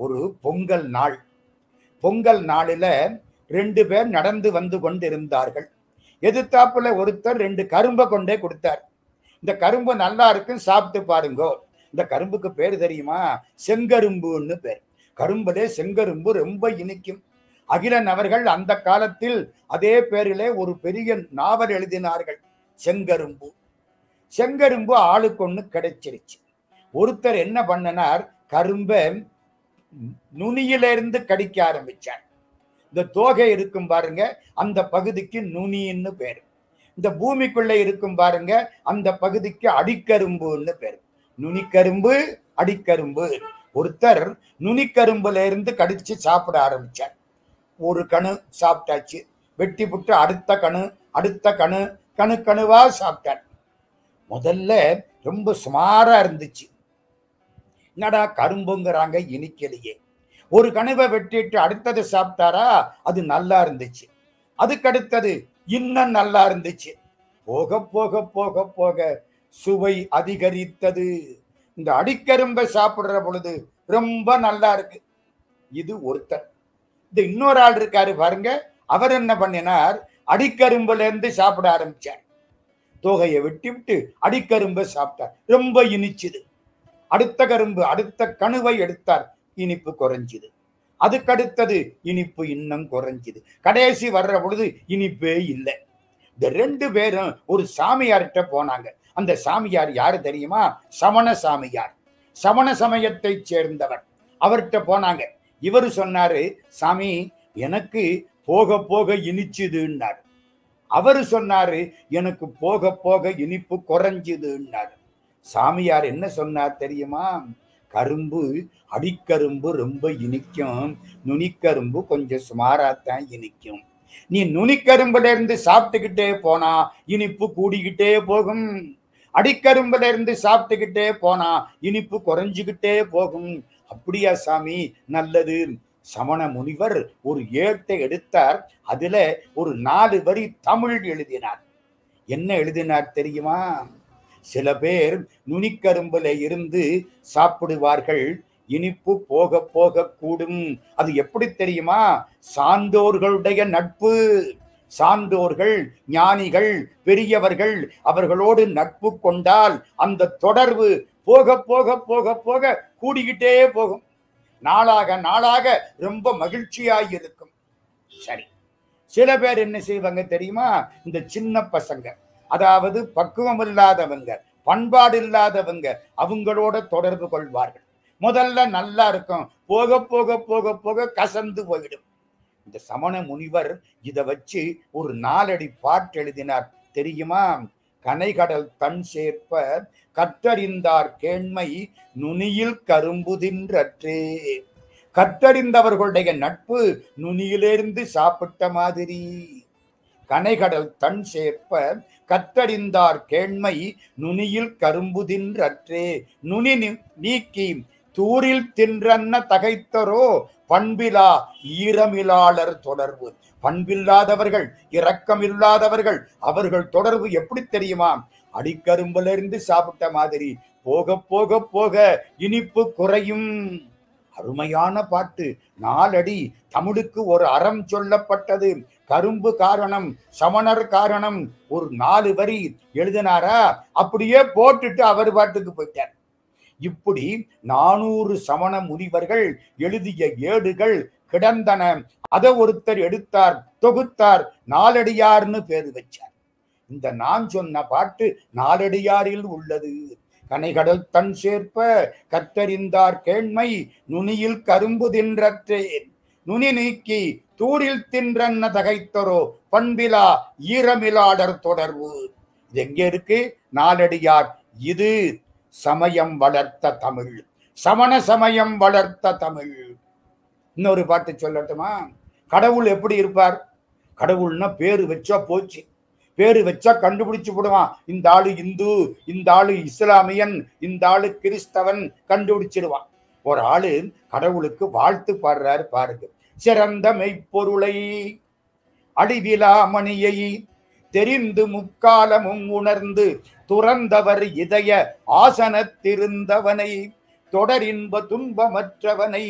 ஒரு பொங்கல் நாள். பொங்கல் நாளில 2 பேர் நடந்து வந்து கொண்டிருந்தார்கள். எதிர்த்தாப்புல ஒருத்தர் 2 கரும்பை கொண்டே கொடுத்தார். இந்த கரும்பு நல்லா இருக்கு, சாப்பிட்டு பாருங்கோ. இந்த கரும்புக்கு பேர் தெரியுமா? செங்கரும்புன்னு பேர். கரும்புலே செங்கரும்பு ரொம்ப இனிக்கும். அகிலன் அவர்கள் அந்த காலத்தில் அதே பேரிலே ஒரு பெரிய நாவல் எழுதினார்கள், செங்கரும்பு. செங்கரும்பு ஆளுக்கு ஒண்ணு கிடைச்சிருச்சு. ஒருத்தர் என்ன பண்ணனார், கரும்பை நுனியிலிருந்து கடிக்க ஆரம்பிச்சார். இந்த தோகை இருக்கும் பாருங்க, அந்த பகுதிக்கு நுனின்னு பேரு. இந்த பூமிக்குள்ள இருக்கும் பாருங்க, அந்த பகுதிக்கு அடிக்கரும்புன்னு பேரு. நுனிக்கரும்பு, அடிக்கரும்பு. ஒருத்தர் நுனிக்கரும்புல இருந்து கடிச்சு சாப்பிட ஆரம்பிச்சார். ஒரு கணு சாப்பிட்டாச்சு. வெட்டி புட்டு அடுத்த கணு, அடுத்த கணு, கணு கணுவா சாப்பிட்டார். முதல்ல ரொம்ப சுமாரா இருந்துச்சு. என்னடா கரும்புங்கிறாங்க, இனிக்கலையே. ஒரு கணுவை வெட்டிட்டு அடுத்தது சாப்பிட்டாரா, அது நல்லா இருந்துச்சு. அதுக்கடுத்தது இன்னும் நல்லா இருந்துச்சு. போக போக போக போக சுவை அதிகரித்தது. இந்த அடிக்கரும்பை சாப்பிடுற பொழுது ரொம்ப நல்லா இருக்கு. இது ஒருத்தர். இந்த இன்னொரு ஆள் இருக்காரு பாருங்க, அவர் என்ன பண்ணினார், அடிக்கரும்புல இருந்து சாப்பிட ஆரம்பிச்சார். தோகையை வெட்டி விட்டு அடிக்கரும்பை சாப்பிட்டார், ரொம்ப இனிச்சுது. அடுத்த கரும்பு, அடுத்த கணுவை எடுத்தார், இனிப்பு குறைஞ்சுது. அதுக்கடுத்தது இனிப்பு இன்னும் குறைஞ்சுது. கடைசி வர்ற பொழுது இனிப்பே இல்லை. இந்த 2 பேரும் ஒரு சாமியார்கிட்ட போனாங்க. அந்த சாமியார் யாரு தெரியுமா? சமண சாமியார், சமண சமயத்தை சேர்ந்தவர். அவர்கிட்ட போனாங்க. இவர் சொன்னாரு, சாமி எனக்கு போக போக இனிச்சுதுன்னாரு. அவரு சொன்னாரு, எனக்கு போக போக இனிப்பு குறைஞ்சுதுன்னாரு. சாமியார் என்ன சொன்னார் தெரியுமா? கரும்பு, அடிக்கரும்பு ரொம்ப இனிக்கும், நுனிக்கரும்பு கொஞ்சம் சுமாராத்தான் இனிக்கும். நீ நுனிக்கரும்புல இருந்து சாப்பிட்டுக்கிட்டே போனா இனிப்பு கூடிக்கிட்டே போகும், அடிக்கரும்புல இருந்து சாப்பிட்டுக்கிட்டே போனா இனிப்பு குறைஞ்சுக்கிட்டே போகும். அப்படியா சாமி, நல்லது. சமண முனிவர் ஒரு ஏட்டை எடுத்தார். அதுல ஒரு 4 வரி தமிழ் எழுதினார். என்ன எழுதினார் தெரியுமா? சில பேர் நுனிக்கரும்புல இருந்து சாப்பிடுவார்கள், இனிப்பு போக போக கூடும். அது எப்படி தெரியுமா? சான்றோர்களுடைய நட்பு. சான்றோர்கள், ஞானிகள், பெரியவர்கள், அவர்களோடு நட்பு கொண்டால் அந்த தொடர்பு போக போக போக போக கூடிக்கிட்டே போகும். நாளாக நாளாக ரொம்ப மகிழ்ச்சியாய் இருக்கும். சரி, சில பேர் என்ன செய்வாங்க தெரியுமா? இந்த சின்ன பசங்க, அதாவது பக்குவம் இல்லாதவங்க, பண்பாடு இல்லாதவங்க, அவங்களோட தொடர்பு கொள்வார்கள். முதல்ல நல்லா இருக்கும், போக போக போக போக கசந்து போயிடும். இந்த சமண முனிவர் இதை வச்சு ஒரு 4 அடி பாட்டு எழுதினார் தெரியுமா? கனைகடல் தன் சேர்ப்ப கற்றறிந்தார் கேண்மை நுனியில் கரும்புதின்றற்றே. கற்றறிந்தவர்களுடைய நட்பு நுனியிலிருந்து சாப்பிட்ட மாதிரி. கனைகடல் தன் சேர்ப்ப கற்றறிந்தார் கேண்மை நுனியில் கரும்புதின்றற்றே. நுனி நீக்கி தூரில் தின்றன்ன தகைத்தரோ பண்பிலா ஈரமிலாளர் தொடர்பு. பண்பில்லாதவர்கள், இரக்கமில்லாதவர்கள், அவர்கள் தொடர்பு எப்படி தெரியுமா? அடிக்கரும்புல இருந்து சாப்பிட்ட மாதிரி போக போக போக இனிப்பு குறையும். அருமையான பாட்டு. 4 அடி. தமிழுக்கு ஒரு அறம் சொல்லப்பட்டது. கரும்பு காரணம், சமணர் காரணம். ஒரு 4 வரி எழுதினாரா, அப்படியே போட்டுட்டு அவர் பாட்டுக்கு போயிட்டார். இப்படி 400 சமண முனிவர்கள் எழுதிய ஏடுகள் கிடந்தன. அதை ஒருத்தர் எடுத்தார், தொகுத்தார், நாலடியார்னு பேரு வச்சார். இந்த நான் சொன்ன பாட்டு நாலடியாரில் உள்ளது. கனைகடல் தன் சேர்ப்ப கற்றறிந்தார் கேண்மை நுனியில் கரும்பு தின்றற்றே. நுனி நீக்கி தூரில் தின்றன்ன தகைத்தரோ பண்பிலா ஈரமிலாடர் தொடர்பு. இது எங்க இருக்கு? நாலடியார். இது சமயம் வளர்த்த தமிழ், சமண சமயம் வளர்த்த தமிழ். இன்னொரு பாட்டு சொல்லட்டுமா? கடவுள் எப்படி இருப்பார்? கடவுள்னா பேரு வச்சா போச்சு. பேரு வச்சா கண்டுபிடிச்சு போடுவான். இந்த ஆளு இந்து, இந்த ஆளு இஸ்லாமியன், இந்த ஆளு கிறிஸ்தவன், கண்டுபிடிச்சிடுவான். ஒரு ஆளு கடவுளுக்கு வாழ்த்து பாடுறாரு பாருங்க. சிறந்த மெய்ப்பொருளை அழிவிலா மணியை தெரிந்து முக்காலமும் உணர்ந்து துறந்தவர் இதய ஆசனத்திருந்தவனை தொடரின்ப துன்பமற்றவனை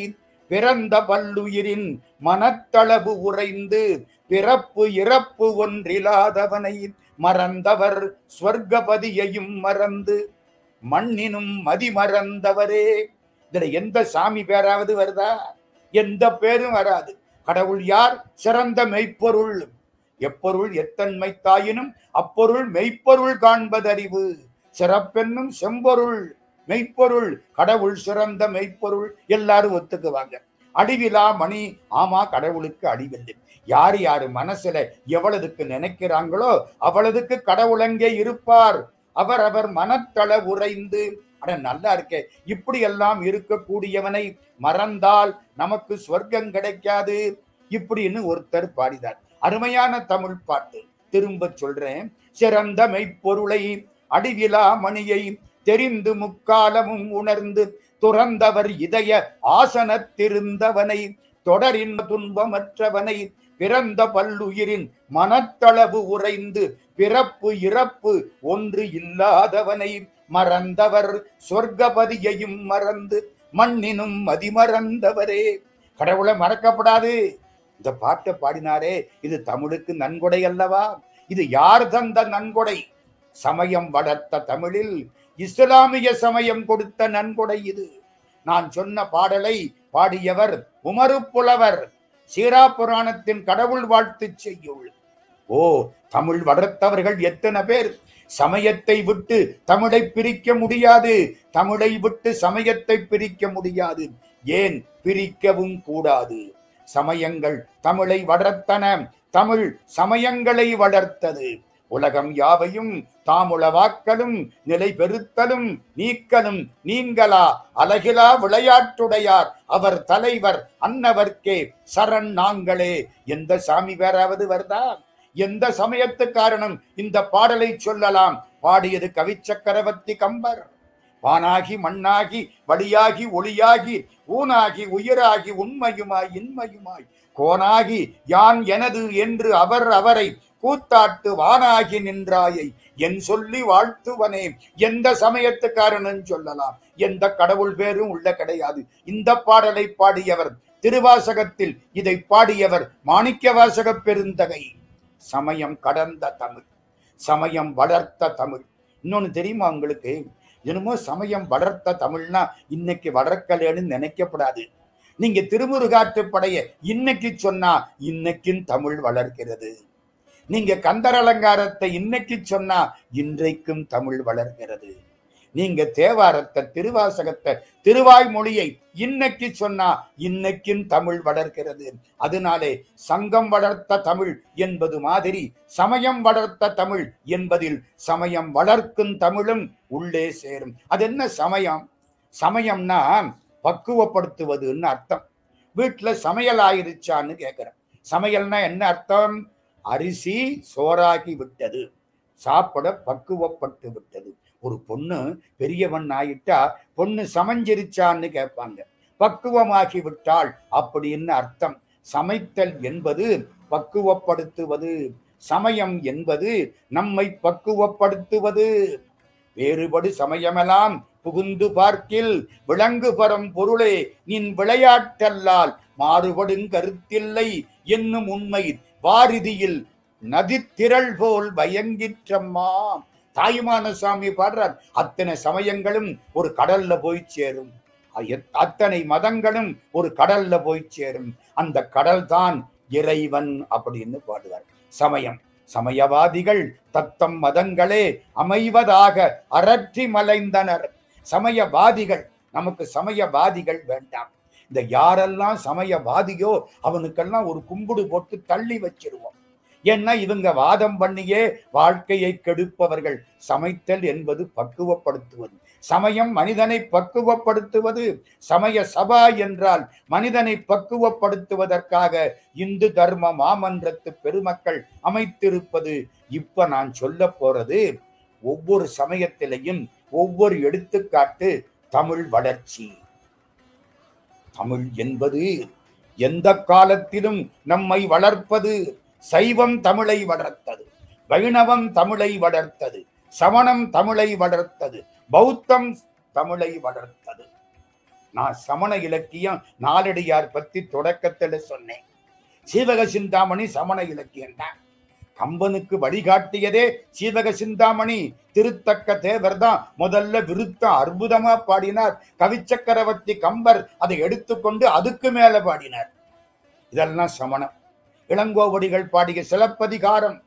பிறந்த பல்லுயிரின் மனத்தளவு உறைந்து பிறப்பு இறப்பு ஒன்றிலாதவனை மறந்தவர் ஸ்வர்கபதியையும் மறந்து மண்ணினும் மதிமறந்தவரே. இதுல எந்த சாமி பேராவது வருதா? எந்த பேரும் வராது. கடவுள் யார்? சிறந்த மெய்ப்பொருள். எப்பொருள் எத்தன்மை தாயினும் அப்பொருள் மெய்ப்பொருள் காண்பதறிவு. சிறப்பென்னும் செம்பொருள் மெய்ப்பொருள். கடவுள் சிறந்த மெய்ப்பொருள். எல்லாரும் ஒத்துக்குவாங்க. அடிவிலா மணி. ஆமா, கடவுளுக்கு அடிவில்லை. யாரு யாரு மனசுல எவ்வளவுக்கு நினைக்கிறாங்களோ அவ்வளவுக்கு கடவுள் அங்கே இருப்பார். அவர் அவர் மனத்தள உறைந்து. அட நல்லா இருக்கே. இப்படி எல்லாம் இருக்கக்கூடியவனை மறந்தால் நமக்கு சொர்க்கம் கிடைக்காது இப்படின்னு ஒருத்தர் பாடினார். அருமையான தமிழ் பாட்டு. திரும்ப சொல்றேன். சிறந்த மெய்ப்பொருளை அடிவிலா மணியை தெரிந்து முக்காலமும் உணர்ந்து துறந்தவர் இதய ஆசனத்திருந்தவனை தொடரின் துன்பமற்றவனை பிறந்த பல்லுயிரின் மனத்தளவு உறைந்து பிறப்பு இறப்பு ஒன்று இல்லாதவனை மறந்தவர் சொர்க்கபதியையும் மறந்து மண்ணினும் மதிமறந்தவரே. கடவுளை மறக்கப்படாது. இந்த பாட்டை பாடினாரே, இது தமிழுக்கு நன்கொடை அல்லவா? இது யார் தந்த நன்கொடை? சமயம் வளர்த்த தமிழில் இஸ்லாமிய சமயம் கொடுத்த நன்கொடை இது. நான் சொன்ன பாடலை பாடியவர் உமரு புலவர். சீரா புராணத்தின் கடவுள் வாழ்த்து செய்யுள். ஓ, தமிழ் வளர்த்தவர்கள் எத்தனை பேர்! சமயத்தை விட்டு தமிழை பிரிக்க முடியாது. தமிழை விட்டு சமயத்தை பிரிக்க முடியாது. ஏன் பிரிக்கவும் கூடாது. சமயங்கள் தமிழை வளர்த்தன. தமிழ் சமயங்களை வளர்த்தது. உலகம் யாவையும் தாமுளவாக்கலும் நிலை பெறுத்தலும் நீக்கலும் நீங்களா அழகிலா விளையாட்டுடையார் அவர் தலைவர் அன்னவர்க்கே சரண் நாங்களே. எந்த சாமி வேறாவது வருதா? எந்த சமயத்து காரணம் இந்த பாடலை சொல்லலாம்? பாடியது கவி சக்கரவர்த்தி கம்பர். வானாகி மண்ணாகி வழியாகி ஒளியாகி ஊனாகி உயிராகி உண்மையுமாய் இன்மையுமாய் கோனாகி யான் எனது என்று அவர் அவரை கூத்தாட்டு வானாகி நின்றாயை என் சொல்லி வாழ்த்துவனே. எந்த சமயத்துக்காரனும் சொல்லலாம். எந்த கடவுள் பேரும் உள்ள கிடையாது. இந்த பாடலை பாடியவர் திருவாசகத்தில் இதை பாடியவர் மாணிக்க வாசக பெருந்தகை. சமயம் கடந்த தமிழ், சமயம் வளர்த்த தமிழ். இன்னொன்னு தெரியுமா உங்களுக்கு? என்னமோ சமயம் வளர்த்த தமிழ்னா இன்னைக்கு வளர்க்கலன்னு நினைக்கப்படாது. நீங்க திருமுருகாற்றுப்படைய இன்னைக்கு சொன்னா இன்னைக்கும் தமிழ் வளர்க்கிறது. நீங்க கந்தர் அலங்காரத்தை இன்னைக்கு சொன்னா இன்றைக்கும் தமிழ் வளர்கிறது. நீங்க தேவாரத்தை திருவாசகத்தை திருவாய்மொழியை இன்னைக்கு சொன்னா இன்னைக்கும் தமிழ் வளர்க்கிறது. அதனாலே சங்கம் வளர்த்த தமிழ் என்பது மாதிரி சமயம் வளர்த்த தமிழ் என்பதில் சமயம் வளர்க்கும் தமிழும் உள்ளே சேரும். அது என்ன சமயம்? சமயம்னா பக்குவப்படுத்துவதுன்னு அர்த்தம். வீட்டுல சமையல் ஆயிருச்சான்னு கேட்கிறேன். சமையல்னா என்ன அர்த்தம்? அரிசி சோறாகி விட்டது, சாப்பிட பக்குவப்பட்டு விட்டது. ஒரு பொண்ணு பெரியவன் ஆயிட்டா பொண்ணு சமைஞ்சிருச்சான்னு கேட்பாங்க. பக்குவமாகி விட்டாள் அப்படின்னு அர்த்தம். சமைத்தல் என்பது பக்குவப்படுத்துவது. சமயம் என்பது நம்மை பக்குவப்படுத்துவது. வேறுபடு சமயமெல்லாம் புகுந்து பார்க்கில் விளங்கு பரம் பொருளே நின் விளையாட்டல்லால் மாறுபடும் கருத்தில்லை என்னும் உண்மை வாரிதியில் நதித்திரள் போல் பயங்கிற்றம்மா. தாயுமான சாமி பாடுறார். அத்தனை சமயங்களும் ஒரு கடல்ல போய் சேரும். அத்தனை மதங்களும் ஒரு கடல்ல போய் சேரும். அந்த கடல் தான் இறைவன் அப்படின்னு பாடுவார். சமயம் சமயவாதிகள் தத்தம் மதங்களே அமைவதாக அரற்றி மலைந்தனர். சமயவாதிகள், நமக்கு சமயவாதிகள் வேண்டாம். இந்த யாரெல்லாம் சமயவாதியோ அவனுக்கெல்லாம் ஒரு கும்பிடு போட்டு தள்ளி வச்சிருவோம். ஏன்னா இவங்க வாதம் பண்ணியே வாழ்க்கையை கெடுப்பவர்கள். சமைத்தல் என்பது பக்குவப்படுத்துவது. சமயம் மனிதனை பக்குவப்படுத்துவது. சமய சபா என்றால் மனிதனை பக்குவப்படுத்துவதற்காக இந்து தர்ம மாமன்றத்து பெருமக்கள் அமைத்திருப்பது. இப்ப நான் சொல்ல போறது ஒவ்வொரு சமயத்திலையும் ஒவ்வொரு எடுத்துக்காட்டு தமிழ் வளர்ச்சி. தமிழ் என்பது எந்த காலத்திலும் நம்மை வளர்ப்பது. சைவம் தமிழை வளர்த்தது, வைணவம் தமிழை வளர்த்தது, சமணம் தமிழை வளர்த்தது, பௌத்தம் தமிழை வளர்த்தது. நான் சமண இலக்கியம் நாலடியார் பத்தி தொடக்கத்துல சொன்னேன். சீவக சிந்தாமணி சமண இலக்கியம் தான். கம்பனுக்கு வழிகாட்டியதே சீவக சிந்தாமணி. திருத்தக்க தேவர் தான் முதல்ல விருத்தம் அற்புதமா பாடினார். கவிச்சக்கரவர்த்தி கம்பர் அதை எடுத்துக்கொண்டு அதுக்கு மேல பாடினார். இதெல்லாம் சமணம். இளங்கோவடிகள் பாடிய சிலப்பதிகாரம்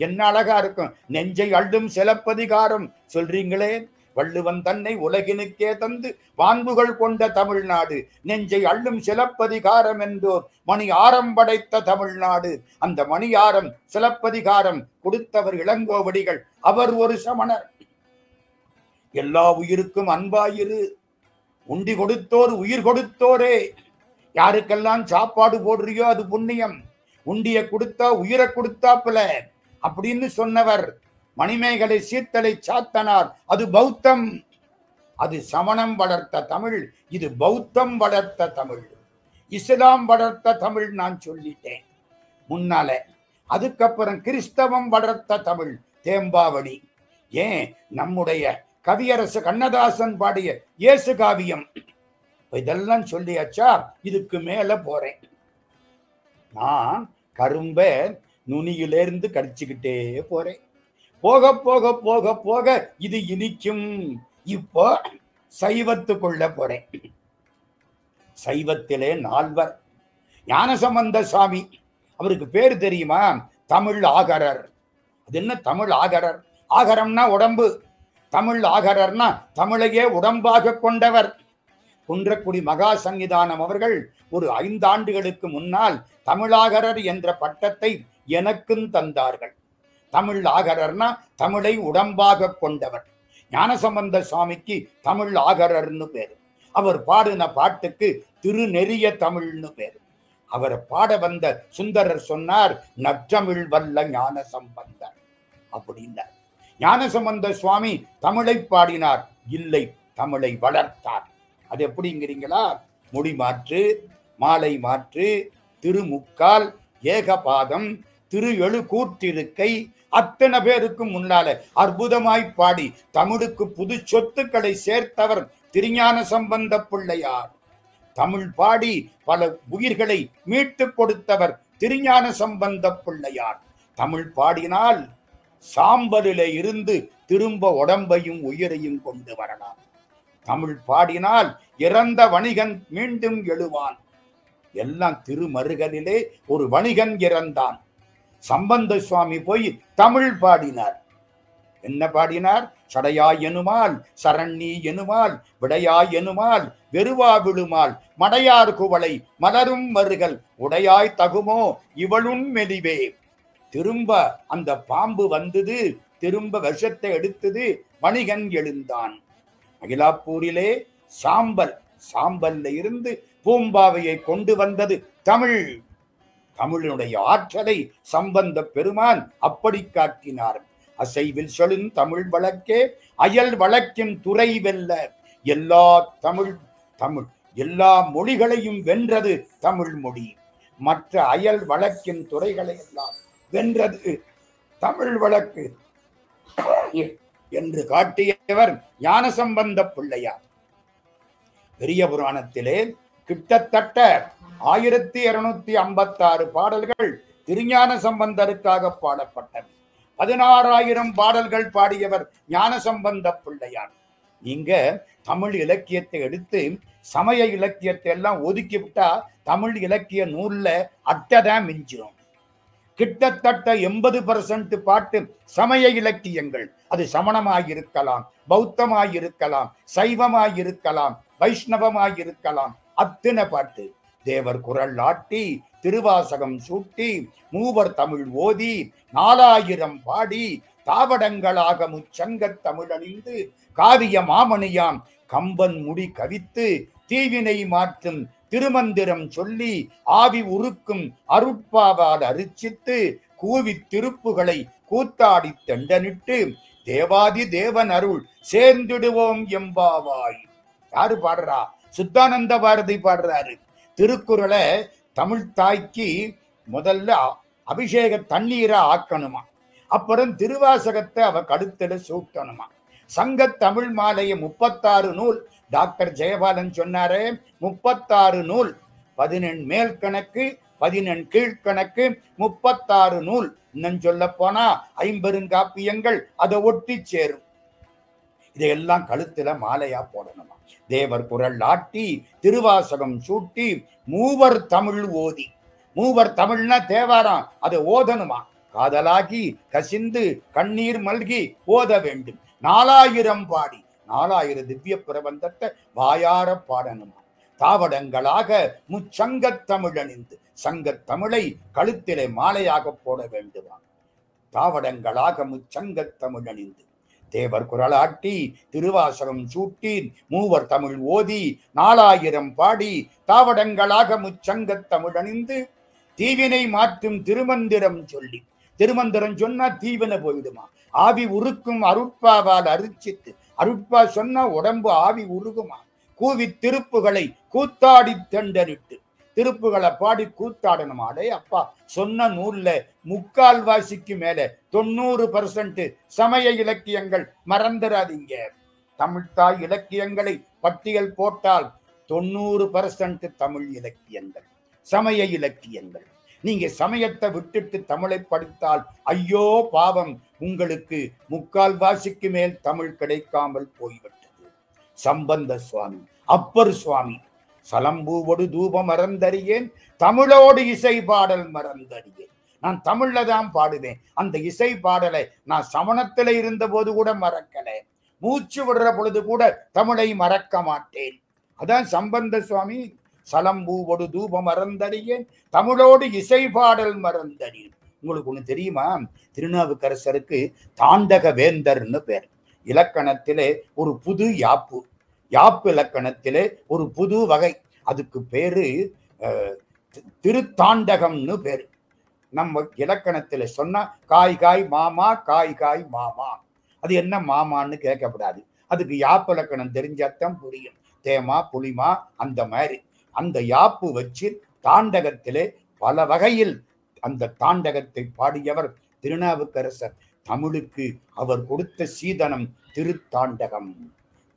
என்ன அழகா இருக்கும். நெஞ்சை அள்ளும் சிலப்பதிகாரம் சொல்றீங்களே. வள்ளுவன் தன்னை உலகினுக்கே தந்து வான்புகள் கொண்ட தமிழ்நாடு, நெஞ்சை அள்ளும் சிலப்பதிகாரம் என்றோர் மணி ஆரம் படைத்த தமிழ்நாடு. அந்த மணியாரம் சிலப்பதிகாரம் கொடுத்தவர் இளங்கோவடிகள். அவர் ஒரு சமணர். எல்லா உயிருக்கும் அன்பாயிரு, உண்டி கொடுத்தோர் உயிர் கொடுத்தோரே. யாருக்கெல்லாம் சாப்பாடு போடுறியோ அது புண்ணியம், உண்டிய கொடுத்தா உயிரை கொடுத்தாப்புல அப்படின்னு சொன்னவர் மணிமேகலை சீர்த்தலை சாத்தனார். அது பௌத்தம். அது சமணம் வளர்த்த தமிழ், இது பௌத்தம் வளர்த்த தமிழ், இஸ்லாம் வளர்த்த தமிழ். நான் சொல்லிட்டேன் முன்னால. அதுக்கப்புறம் கிறிஸ்தவம் வளர்த்த தமிழ் தேம்பாவளி. ஏன் நம்முடைய கவியரசு கண்ணதாசன் பாடிய இயேசு காவியம். இதெல்லாம் சொல்லியாச்சா? இதுக்கு மேல போறேன். நான் கரும்ப நுனியிலிருந்து கடிச்சுக்கிட்டே போறேன். போக போக போக போக இது இனிக்கும். இப்போ சைவத்துக்குள்ள போறேன். சைவத்திலே நால்வர். ஞானசம்பந்த சாமி, அவருக்கு பேரு தெரியுமா? தமிழ் ஆகரர். அது என்ன தமிழ் ஆகரர்? ஆகரம்னா உடம்பு. தமிழ் ஆகரர்னா தமிழையே உடம்பாக கொண்டவர். குன்றக்குடி மகா சன்னிதானம் அவர்கள் ஒரு 5 ஆண்டுகளுக்கு முன்னால் தமிழாகரர் என்ற பட்டத்தை எனக்கும் தந்தார்கள். தமிழ் ஆகரர்னா தமிழை உடம்பாக கொண்டவர். ஞானசம்பந்த சுவாமிக்கு தமிழ் ஆகரர்னு பேரு. அவர் பாடின பாட்டுக்கு திருநெறிய தமிழ்னு பேரு. அவரை பாட வந்த சுந்தரர் சொன்னார், நற்றமிழ் வல்ல ஞான சம்பந்தர் அப்படின்னார். ஞானசம்பந்த சுவாமி தமிழை பாடினார் இல்லை, தமிழை வளர்த்தார். அது எப்படிங்கிறீங்களா? முடி மாற்று, மாலை மாற்று, திருமுக்கால், ஏகபாதம், திரு எழு கூற்றிருக்கை, அத்தனை பேருக்கு முன்னால அற்புதமாய் பாடி தமிழுக்கு புது சொத்துக்களை சேர்த்தவர் திருஞான சம்பந்த பிள்ளையார். தமிழ் பாடி பல உயிர்களை மீட்டு கொடுத்தவர் திருஞான சம்பந்த பிள்ளையார். தமிழ் பாடினால் சாம்பலிலே இருந்து திரும்ப உடம்பையும் உயிரையும் கொண்டு வரலாம். தமிழ் பாடினால் இறந்த வணிகன் மீண்டும் எழுவான். எல்லாம் திருமருகலிலே ஒரு வணிகன் இறந்தான். சம்பந்த சுவாமி போய் தமிழ் பாடினார். என்ன பாடினார்? சடையாய் எனுமால், சரண்ணி எனுமால், விடையாய் எனுமால், வெறுவா விழுமால், மடையார் குவளை மலரும் மருகல் உடையாய் தகுமோ இவளும் மெலிவே. திரும்ப அந்த பாம்பு வந்தது, திரும்ப விஷத்தை எடுத்தது, வணிகன் எழுந்தான். மயிலாப்பூரிலே சாம்பல், சாம்பல்ல இருந்து பூம்பாவையை கொண்டு வந்தது தமிழ். தமிழினுடைய ஆற்றலை சம்பந்த பெருமான் அப்படி காட்டினார். அசைவில் செழும் தமிழ் வழக்கே அயல் வழக்கின் துறை வெல்ல. எல்லா தமிழ் எல்லா மொழிகளையும் வென்றது தமிழ் மொழி. மற்ற அயல் வழக்கின் துறைகளை எல்லாம் வென்றது தமிழ் வழக்கு என்று காட்டியவர் ஞானசம்பந்த பிள்ளையார். பெரிய புராணத்திலே கிட்டத்தட்ட 1256 பாடல்கள் திருஞான சம்பந்தருக்காக பாடப்பட்டது. 16,000 பாடல்கள் பாடியவர் ஞானசம்பந்த பிள்ளையார். நீங்க தமிழ் இலக்கியத்தை எடுத்து சமய இலக்கியத்தை எல்லாம் ஒதுக்கி விட்டா தமிழ் இலக்கிய நூல்ல அட்டதான் மிஞ்சிடும். கிட்டத்தட்ட 80% பாட்டு சமய இலக்கியங்கள். அது சமணமாயிருக்கலாம், பௌத்தமாயிருக்கலாம், சைவமாயிருக்கலாம், வைஷ்ணவமாயிருக்கலாம். அத்தனை பாட்டு தேவர் குரல் ஆட்டி, திருவாசகம் சூட்டி, மூவர் தமிழ் ஓதி, 4000 பாடி, தாவடங்களாக முச்சங்கத் தமிழணிந்து, காவிய மாமணியாம் கம்பன் முடி கவித்து, தீவினை மாற்றும் திருமந்திரம் சொல்லி, ஆவி உருக்கும் அருட்பாவால் அரிச்சித்து, கூவி திருப்புகளை கூத்தாடி தெண்டனிட்டு, தேவாதி தேவன் அருள் சேர்ந்திடுவோம் எம்பாவாய். யாரு பாடுறா? சுத்தானந்த பாரதி பாடுறாரு. திருக்குறளை தமிழ் தாய்க்கு முதல்ல அபிஷேக தண்ணீரை ஆக்கணுமா, அப்புறம் திருவாசகத்தை அவ கழுத்துல சூட்டணுமா. சங்க தமிழ் மாலைய 36 நூல் டாக்டர் ஜெயபாலன் சொன்னாரே 36 நூல், 18 மேல் கணக்கு 18 கீழ்கணக்கு 36 நூல். இன்னும் சொல்ல போனா 50 அதை ஒட்டி சேரும். இதையெல்லாம் கழுத்துல மாலையா போடணுமா. தேவர் குரல் ஆட்டி திருவாசகம் சூட்டி மூவர் தமிழ் ஓதி. மூவர் தமிழ்னா தேவாரம், அதை ஓதணுமா. காதலாகி கசிந்து கண்ணீர் மல்கி ஓத வேண்டும். 4000 பாடி 4000 திவ்ய பிரபந்தத்தை வாயார பாடணுமா. தாவடங்களாக முச்சங்கத் தமிழ் அணிந்து சங்கத் தமிழை கழுத்திலே மாலையாக போட வேண்டுமா. தாவடங்களாக முச்சங்கத் தமிழ் அணிந்து தேவர் குரலாட்டி திருவாசகம் சூட்டி மூவர் தமிழ் ஓதி 4000 பாடி தாவடங்களாக முச்சங்கத் தமிழ் அணிந்து தீவினை மாற்றும் திருமந்திரம் சொல்லி. திருமந்திரம் சொன்னா தீவினை போயிடுமா. ஆவி உருக்கும் அருட்பாவால் அரிச்சித்து. அருட்பா சொன்னா உடம்பு ஆவி உருகுமா. கூவி திருப்புகளை கூத்தாடி தெண்டரிட்டு திருப்புகளை பாடி கூத்தாடணுமா. அடே அப்பா, சொன்ன நூல்ல 3/4 மேல 90% சமய இலக்கியங்கள். மறந்துடாதீங்க. தமிழ்த்தாய் இலக்கியங்களை பட்டியல் போட்டால் 90% தமிழ் இலக்கியங்கள், சமய இலக்கியங்கள். நீங்க சமயத்தை விட்டுட்டு தமிழை படித்தால் ஐயோ பாவம், உங்களுக்கு 3/4 மேல் தமிழ் கிடைக்காமல் போய்விட்டது. சம்பந்த சுவாமி, அப்பர் சுவாமி, சலம்பூவோடு தூபம் மறந்தறியேன், தமிழோடு இசை பாடல் மறந்தறியேன். நான் தமிழ்ல தான் பாடுவேன். அந்த இசை பாடலை நான் சமணத்துல இருந்த போது கூட மறக்கல. மூச்சு விடுற பொழுது கூட தமிழை மறக்க மாட்டேன். அதான் சம்பந்த சுவாமி. சலம்பூவோடு தூபம் மறந்தறியேன், தமிழோடு இசை பாடல் மறந்தறியேன். உங்களுக்கு ஒண்ணு தெரியுமா, திருநாவுக்கரசருக்கு தாண்டக வேந்தர்னு பேர். இலக்கணத்திலே ஒரு புது யாப்பு, யாப்பு இலக்கணத்திலே ஒரு புது வகை. அதுக்கு பேரு திருத்தாண்டகம்னு பேரு. நம்ம இலக்கணத்திலே சொன்னா காய் காய் மாமா, காய் காய் மாமா. அது என்ன மாமான்னு கேட்கக்கூடாது. அதுக்கு யாப்பு இலக்கணம் தெரிஞ்சாத்தான் புரியும். தேமா புளிமா அந்த மாதிரி அந்த யாப்பு வச்சு தாண்டகத்திலே பல வகையில் அந்த தாண்டகத்தை பாடியவர் திருநாவுக்கரசர். தமிழுக்கு அவர் கொடுத்த சீதனம் திருத்தாண்டகம்.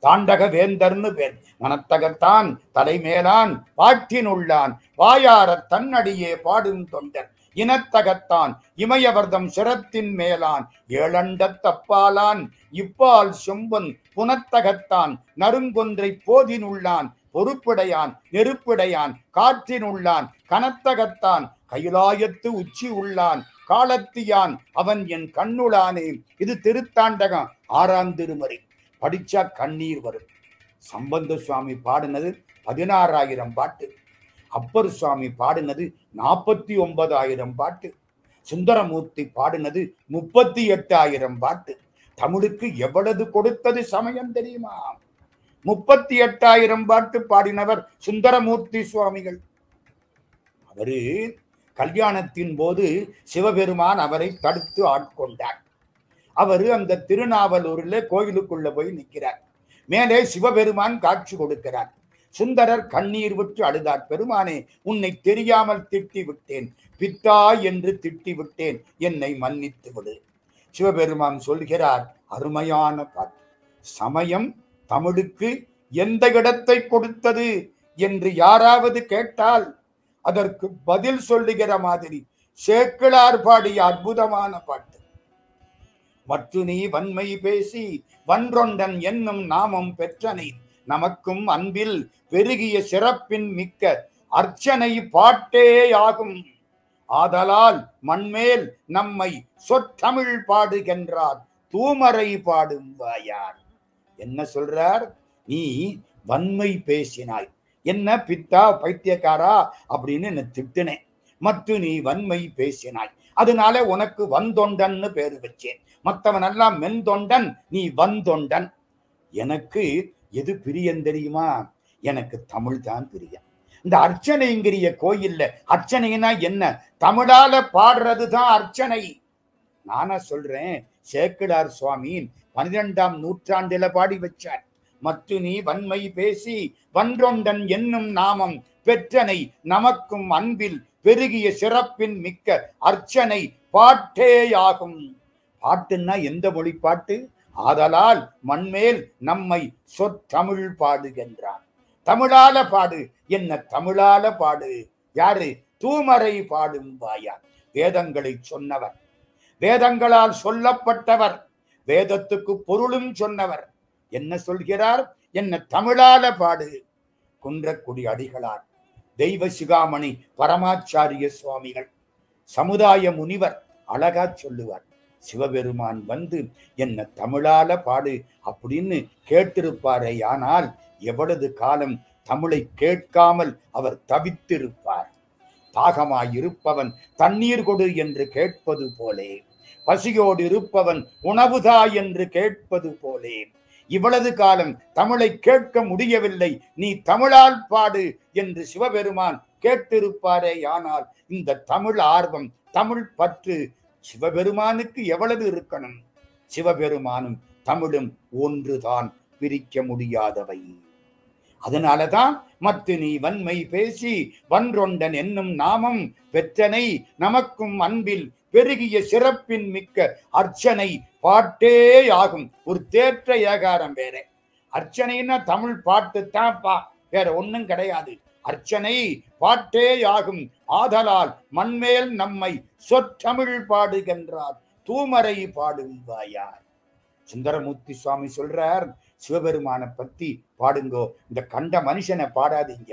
தாண்டக வேந்தர்னு பேர். மனத்தகத்தான் தலைமேலான் பாட்டினுள்ளான் வாயார தன்னடியே பாடும் தொண்டர். இனத்தகத்தான் இமயவர்தம் சிரத்தின் மேலான் ஏழண்டத்தப்பாலான் இப்பால் செம்பன் புனத்தகத்தான் நறுங்கொன்றை போதினுள்ளான் பொறுப்புடையான் நெருப்புடையான் காற்றினுள்ளான் கனத்தகத்தான் கைலாயத்து உச்சி உள்ளான் காலத்தியான் அவன் என் கண்ணுளானே. இது திருத்தாண்டகம் 6ஆம் திருமுறை. படிச்சா கண்ணீர் வரும். சம்பந்த சுவாமி பாடினது 16,000 பாட்டு. அப்பர் சுவாமி பாடினது 49,000 பாட்டு. சுந்தரமூர்த்தி பாடினது 38,000 பாட்டு. தமிழுக்கு எவ்வளவு கொடுத்தது சமயம் தெரியுமா? 38,000 பாட்டு பாடினவர் சுந்தரமூர்த்தி சுவாமிகள். அவரு கல்யாணத்தின் போது சிவபெருமான் அவரை தடுத்து ஆட்கொண்டார். அவரு அந்த திருநாவலூர்ல கோயிலுக்குள்ள போய் நிற்கிறார். மேலே சிவபெருமான் காட்சி கொடுக்கிறார். சுந்தரர் கண்ணீர் விட்டு அழுதார். பெருமானே, உன்னை தெரியாமல் திட்டி விட்டேன், பித்தா என்று திட்டி விட்டேன், என்னை மன்னித்து விடு. சிவபெருமான் சொல்கிறார், அருமையான பாட்டு. சமயம் தமிழுக்கு எந்த இடத்தை கொடுத்தது என்று யாராவது கேட்டால் அதற்கு பதில் சொல்லுகிற மாதிரி சேக்கிழார் பாடிய அற்புதமான பாட்டு. மற்று நீ வன்மை பேசி வன்றொண்டன் என்னும் நாமம் பெற்றனை நமக்கும் அன்பில் பெருகிய சிறப்பின் மிக்க அர்ச்சனை பாட்டேயாகும். ஆதலால் மண்மேல் நம்மை சொற்றமிழ் பாடுகின்றார் தூமரை பாடும் வாயார். என்ன சொல்றார்? நீ வன்மை பேசினாய், என்ன பித்தா பைத்தியக்காரா அப்படின்னு என்ன திட்டினேன். மற்றும் நீ வன்மை பேசினாய், அதனால உனக்கு வந்தொண்டன்னு பேரு வச்சேன். மற்றவனெல்லாம் மென்தொண்டன், நீ வந்தொண்டன். எனக்கு எது பிரியம் தெரியுமா? எனக்கு தமிழ் தான் பிரியம். இந்த அர்ச்சனைங்கிற கோயில்ல அர்ச்சனைனா என்ன? தமிழால பாடுறதுதான் அர்ச்சனை. நானா சொல்றேன், சேக்கிழார் சுவாமி 12ஆம் நூற்றாண்டுல பாடி வச்சார். மற்ற நீ வன்மை பேசி வன்றொண்டன் என்னும் நாமம் பெற்றனை நமக்கும் அன்பில் பெருகிய சிறப்பின் மிக்க அர்ச்சனை பாட்டேயாகும். பாட்டுன்னா எந்த மொழி பாட்டு? ஆதலால் மண்மேல் நம்மை சொற்றமிழ் பாடுகின்றான். தமிழால பாடு, என்ன தமிழால பாடு. யாரு? தூமரை பாடும் வாயார். வேதங்களை சொன்னவர், வேதங்களால் சொல்லப்பட்டவர், வேதத்துக்கு பொருளும் சொன்னவர். என்ன சொல்கிறார்? என்ன தமிழால பாடு. குன்றக்குடி அடிகளார், தெய்வ சிகாமணி பரமாச்சாரிய சுவாமிகள், சமுதாய முனிவர் அழகா சொல்லுவார். சிவபெருமான் வந்து என்ன தமிழால பாடு அப்படின்னு கேட்டிருப்பாரே, ஆனால் எவ்வளவு காலம் தமிழை கேட்காமல் அவர் தவித்திருப்பார். தாகமாயிருப்பவன் தண்ணீர் கொடு என்று கேட்பது போலே, பசியோடு இருப்பவன் உணவுதா என்று கேட்பது போலே, இவ்வளவு காலம் தமிழை கேட்க முடியவில்லை, நீ தமிழால் பாடு என்று சிவபெருமான் கேட்டிருப்பாரே. ஆனால் இந்த தமிழ் ஆர்வம், தமிழ் பற்று சிவபெருமானுக்கு எவ்வளவு இருக்கணும். சிவபெருமானும் தமிழும் ஒன்றுதான், பிரிக்க முடியாதவை. அதனாலதான் மத்து நீ வன்மை பேசி வன்றொண்டன் என்னும் நாமம் பெற்றனை நமக்கும் அன்பில் பெருகிய சிறப்பின் மிக்க அர்ச்சனை பாட்டே ஆகும். ஒரு தேற்ற ஏகாரம் வேற. அர்ச்சனைன்னா தமிழ் பாட்டு தான்ப்பா, வேற ஒண்ணும் கிடையாது. அர்ச்சனை பாட்டே ஆகும். ஆதலால் மண்மேல் நம்மை சொற்றமிழ் பாடுகின்றார், தூமரை பாடும் வாயார். சுந்தரமூர்த்தி சுவாமி சொல்றார், சிவபெருமான பத்தி பாடுங்கோ, இந்த கண்ட மனுஷனை பாடாதீங்க.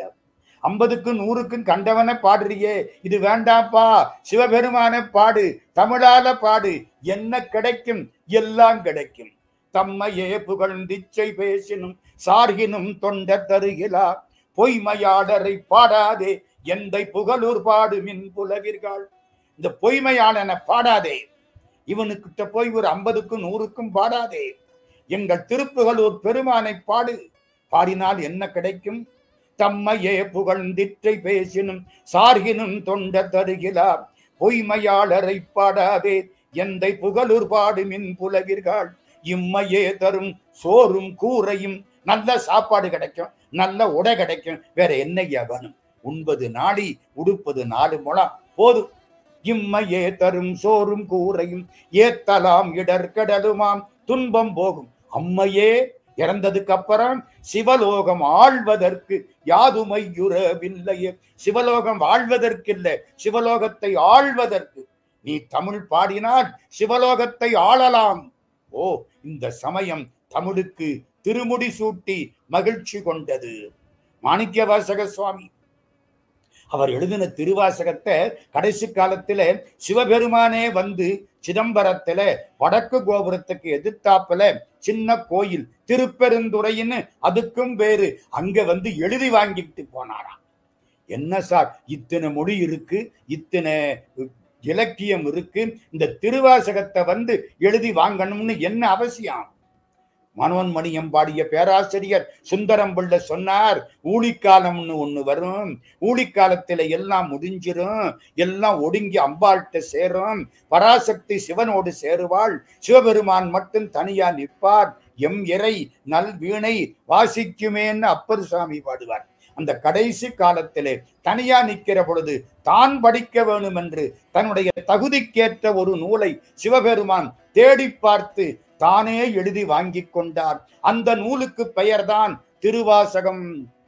50க்கும் 100க்கும் கண்டவனை பாடுறியே, இது வேண்டாப்பா. சிவபெருமான பாடு, தமிழால பாடு. என்ன கிடைக்கும்? எல்லாம் கிடைக்கும். தம்மையே புகழ்ந்திச்சை பேசினும் சார்கினும் தொண்ட தருகிலா பொய்மையாளரை பாடாதே எந்தை புகழூர் பாடுமின் புலவீர்கள். இந்த பொய்மையாளனை பாடாதே, இவனுக்கிட்ட போய் ஒரு 50க்கும் 100க்கும் பாடாதே. எங்கள் திருப்புகழூர் பெருமானை பாடு. பாடினால் என்ன கிடைக்கும்? தம்மையே புகழ்ந்திற்றை பேசினும் சார்கினும் தொண்ட தருகிறார் பொய்மையாளரை பாடாதே எந்தை புகழூர் பாடுமின் புலவீர்கள். இம்மையே தரும் சோறும் கூரையும், நல்ல சாப்பாடு கிடைக்கும், நல்ல உடை கிடைக்கும், வேற என்னையா வேணும்? உண்பது நாடி உடுப்பது 4 முழம் போதும். இம்மையே தரும் சோறும் கூரையும் ஏத்தலாம் இடர்கடலுமாம் துன்பம் போகும். அம்மையே இறந்ததுக்கு அப்புறம் சிவலோகம் ஆழ்வதற்கு யாதுமையுறவில்லையே. சிவலோகம் வாழ்வதற்கு இல்லை, சிவலோகத்தை ஆழ்வதற்கு. நீ தமிழ் பாடினால் சிவலோகத்தை ஆளலாம். ஓ, இந்த சமயம் தமிழுக்கு திருமுடி சூட்டி மகிழ்ச்சி கொண்டது. மாணிக்கவாசக சுவாமி அவர் எழுதின திருவாசகத்தை கடைசி காலத்துல சிவபெருமானே வந்து சிதம்பரத்துல வடக்கு கோபுரத்துக்கு எதிர்த்தாப்புல சின்ன கோயில் திருப்பெருந்துறைன்னு அதுக்கும் பேரு, அங்க வந்து எழுதி வாங்கிட்டு போனாராம். என்ன சார், இத்தனை மொழி இருக்கு, இத்தனை இலக்கியம் இருக்கு, இந்த திருவாசகத்தை வந்து எழுதி வாங்கணும்னு என்ன அவசியம்? மனோன்மணியம் பாடிய பேராசிரியர் சுந்தரம் பிள்ளை சொன்னார், ஊழிக்காலம்னு ஒண்ணு வரும், ஊழிக்காலத்துல எல்லாம் முடிஞ்சிரும், எல்லாம் ஒடுங்கி அம்பாள்கிட்ட சேரும், பராசக்தி சிவனோடு சேருவாள், சிவபெருமான் மட்டும் தனியா நிற்பார், எம் இறை நல் வீணை வாசிக்குமேன்னு அப்பர் சாமி பாடுவார். அந்த கடைசி காலத்திலே தனியா நிற்கிற பொழுது தான் படிக்க வேணும் என்று தன்னுடைய தகுதிக்கேற்ற ஒரு நூலை சிவபெருமான் தேடி பார்த்து தானே எழுதி வாங்கி கொண்டார். அந்த நூலுக்கு பெயர்தான் திருவாசகம்.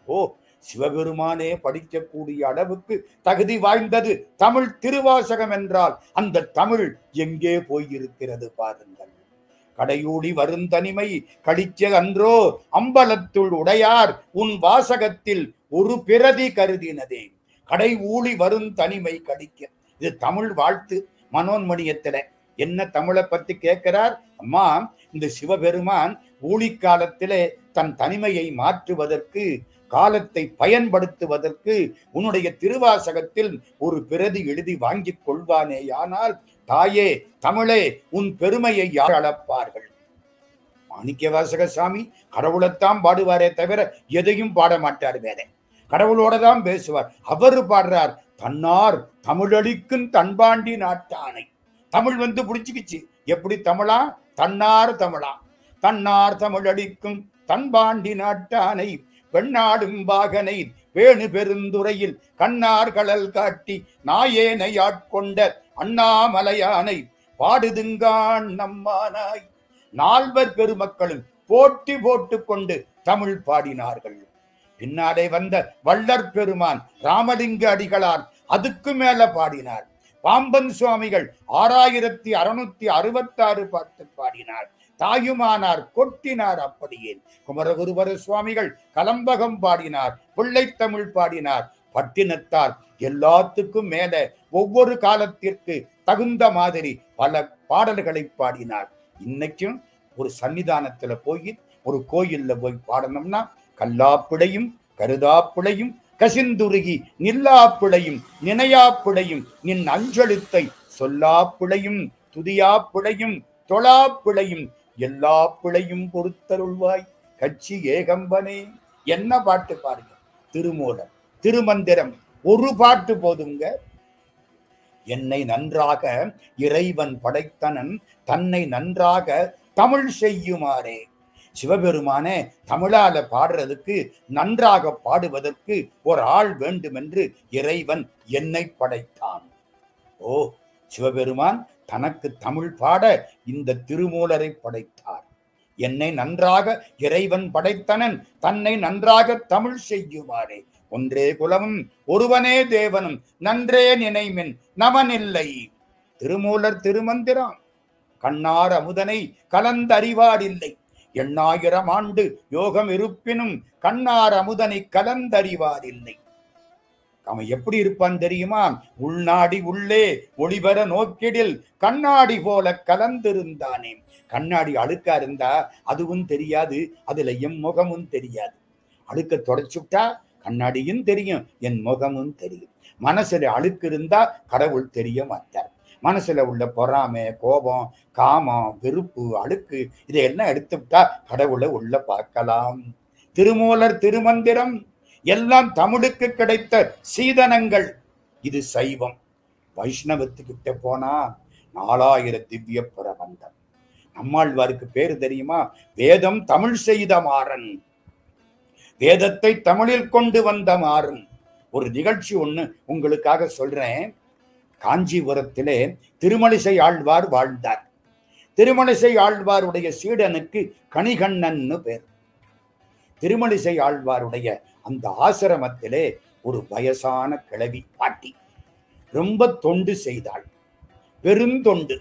ஓ, சிவபெருமானே படிக்கக்கூடிய அளவுக்கு தகுதி வாய்ந்தது தமிழ் திருவாசகம் என்றால் அந்த தமிழ் எங்கே போயிருக்கிறது பாருங்கள். கடையூடி வருந்தனிமை கழிச்ச அன்றோ அம்பலத்துள் உடையார் உன் வாசகத்தில் ஒரு பிரதி கருதினதே. கடை ஊழி வரும் தனிமை கடிக்க. இது தமிழ் வாழ்த்து. மனோன்மணியத்துல என்ன தமிழை பத்தி கேட்கிறார்? அம்மா, இந்த சிவபெருமான் ஊழிக்காலத்திலே தன் தனிமையை மாற்றுவதற்கு, காலத்தை பயன்படுத்துவதற்கு உன்னுடைய திருவாசகத்தில் ஒரு பிரதி எழுதி வாங்கி கொள்வானேயானால் தாயே தமிழே உன் பெருமையை யார் அளப்பார்கள்? மாணிக்கவாசக சாமி கடவுளைத்தான் பாடுவாரே தவிர எதையும் பாட மாட்டார். வேற கடவுளோட தான் பேசுவார். அவர் பாடுறார், தன்னார் தமிழளிக்கும் தன்பாண்டி நாட்டானை. தமிழ் வந்து புடிச்சுக்கிச்சு. எப்படி தமிழா? தன்னார் தமிழா. தன்னார் தமிழளிக்கும் தன்பாண்டி நாட்டானை பெண்ணாடும் பாகனை வேணு பெருந்துறையில் கண்ணார் கடல் காட்டி நாயேனை ஆட்கொண்ட அண்ணாமலையானை பாடுதுங்கான் நம்மானாய் நால்வர் பெருமக்களும் போட்டி போட்டு கொண்டு தமிழ் பாடினார்கள். பின்னாலே வந்த வள்ளற் பெருமான் ராமலிங்க அடிகளார் அதுக்கு மேல பாடினார். பாம்பன் சுவாமிகள் 6666 பாட்டு பாடினார். தாயுமானார் கொட்டினார். அப்படியே குமரகுருபர சுவாமிகள் கலம்பகம் பாடினார், பிள்ளைத்தமிழ் பாடினார். பட்டினத்தார் எல்லாத்துக்கும் மேல ஒவ்வொரு காலத்திற்கு தகுந்த மாதிரி பல பாடல்களை பாடினார். இன்னைக்கும் ஒரு சன்னிதானத்துல போய் ஒரு கோயில்ல போய் பாடணும்னா கல்லாப்பிழையும் கருதாப்பிழையும் கசிந்துருகி நில்லாப்பிழையும் நினையாப்பிழையும் நின் அஞ்செழுத்தை சொல்லாப்பிழையும் துதியாப்பிழையும் தொழாப்பிழையும் எல்லா பிழையும் பொறுத்தருள்வாய் கட்சி ஏகம்பனே. என்ன பாட்டு பாருங்க. திருமூலர் திருமந்திரம் ஒரு பாட்டு போதுங்க. என்னை நன்றாக இறைவன் படைத்தனன் தன்னை நன்றாக தமிழ் செய்யுமாறே. சிவபெருமானே தமிழால பாடுறதுக்கு நன்றாக பாடுவதற்கு ஒரு ஆள் வேண்டும் என்று இறைவன் என்னை படைத்தான். ஓ, சிவபெருமான் தனக்கு தமிழ் பாட இந்த திருமூலரை படைத்தார். என்னை நன்றாக இறைவன் படைத்தனன் தன்னை நன்றாக தமிழ் செய்யுமாறே. ஒன்றே குலமும் ஒருவனே தேவனும் நன்றே நினைமின் நமனில்லை. திருமூலர் திருமந்திரம். கண்ணார் அமுதனை கலந்தறிவாரில்லை. 8000 ஆண்டு யோகம் இருப்பினும் கண்ணார் அமுதனை கலந்தறிவாரில்லை. அவன் எப்படி இருப்பான் தெரியுமா? உள்நாடி உள்ளே ஒளிபெற நோக்கிடில் கண்ணாடி போல கலந்திருந்தானே. கண்ணாடி அழுக்கா இருந்தா அதுவும் தெரியாது, அதுல என் முகமும் தெரியாது. அழுக்க தொடச்சுட்டா கண்ணாடியும் தெரியும், என் முகமும் தெரியும். மனசுல அழுக்கு இருந்தா கடவுள் தெரிய மாட்டார். மனசுல உள்ள பொறாமை, கோபம், காமம், வெறுப்பு, அழுக்கு இதையெல்லாம் எடுத்துவிட்டா கடவுளை உள்ள பார்க்கலாம். திருமூலர் திருமந்திரம் எல்லாம் தமிழுக்கு கிடைத்த சீதனங்கள். இது சைவம். வைஷ்ணவத்துக்கிட்ட போனா 4000 திவ்ய பிரபந்தம். நம்மாழ்வாருக்கு பேரு தெரியுமா? வேதம் தமிழ் செய்த மாறன், வேதத்தை தமிழில் கொண்டு வந்த மாறன். ஒரு நிகழ்ச்சி ஒண்ணு உங்களுக்காக சொல்றேன். காஞ்சிபுரத்திலே திருமழிசை ஆழ்வார் வாழ்ந்தார். திருமழிசை ஆழ்வாருடைய சீடனுக்கு கணிகண்ணன்னு பேர். திருமழிசை ஆழ்வாருடைய அந்த ஆசிரமத்திலே ஒரு வயசான கிழவி பாட்டி ரொம்ப தொண்டு செய்தாள், பெருந்தொண்டு.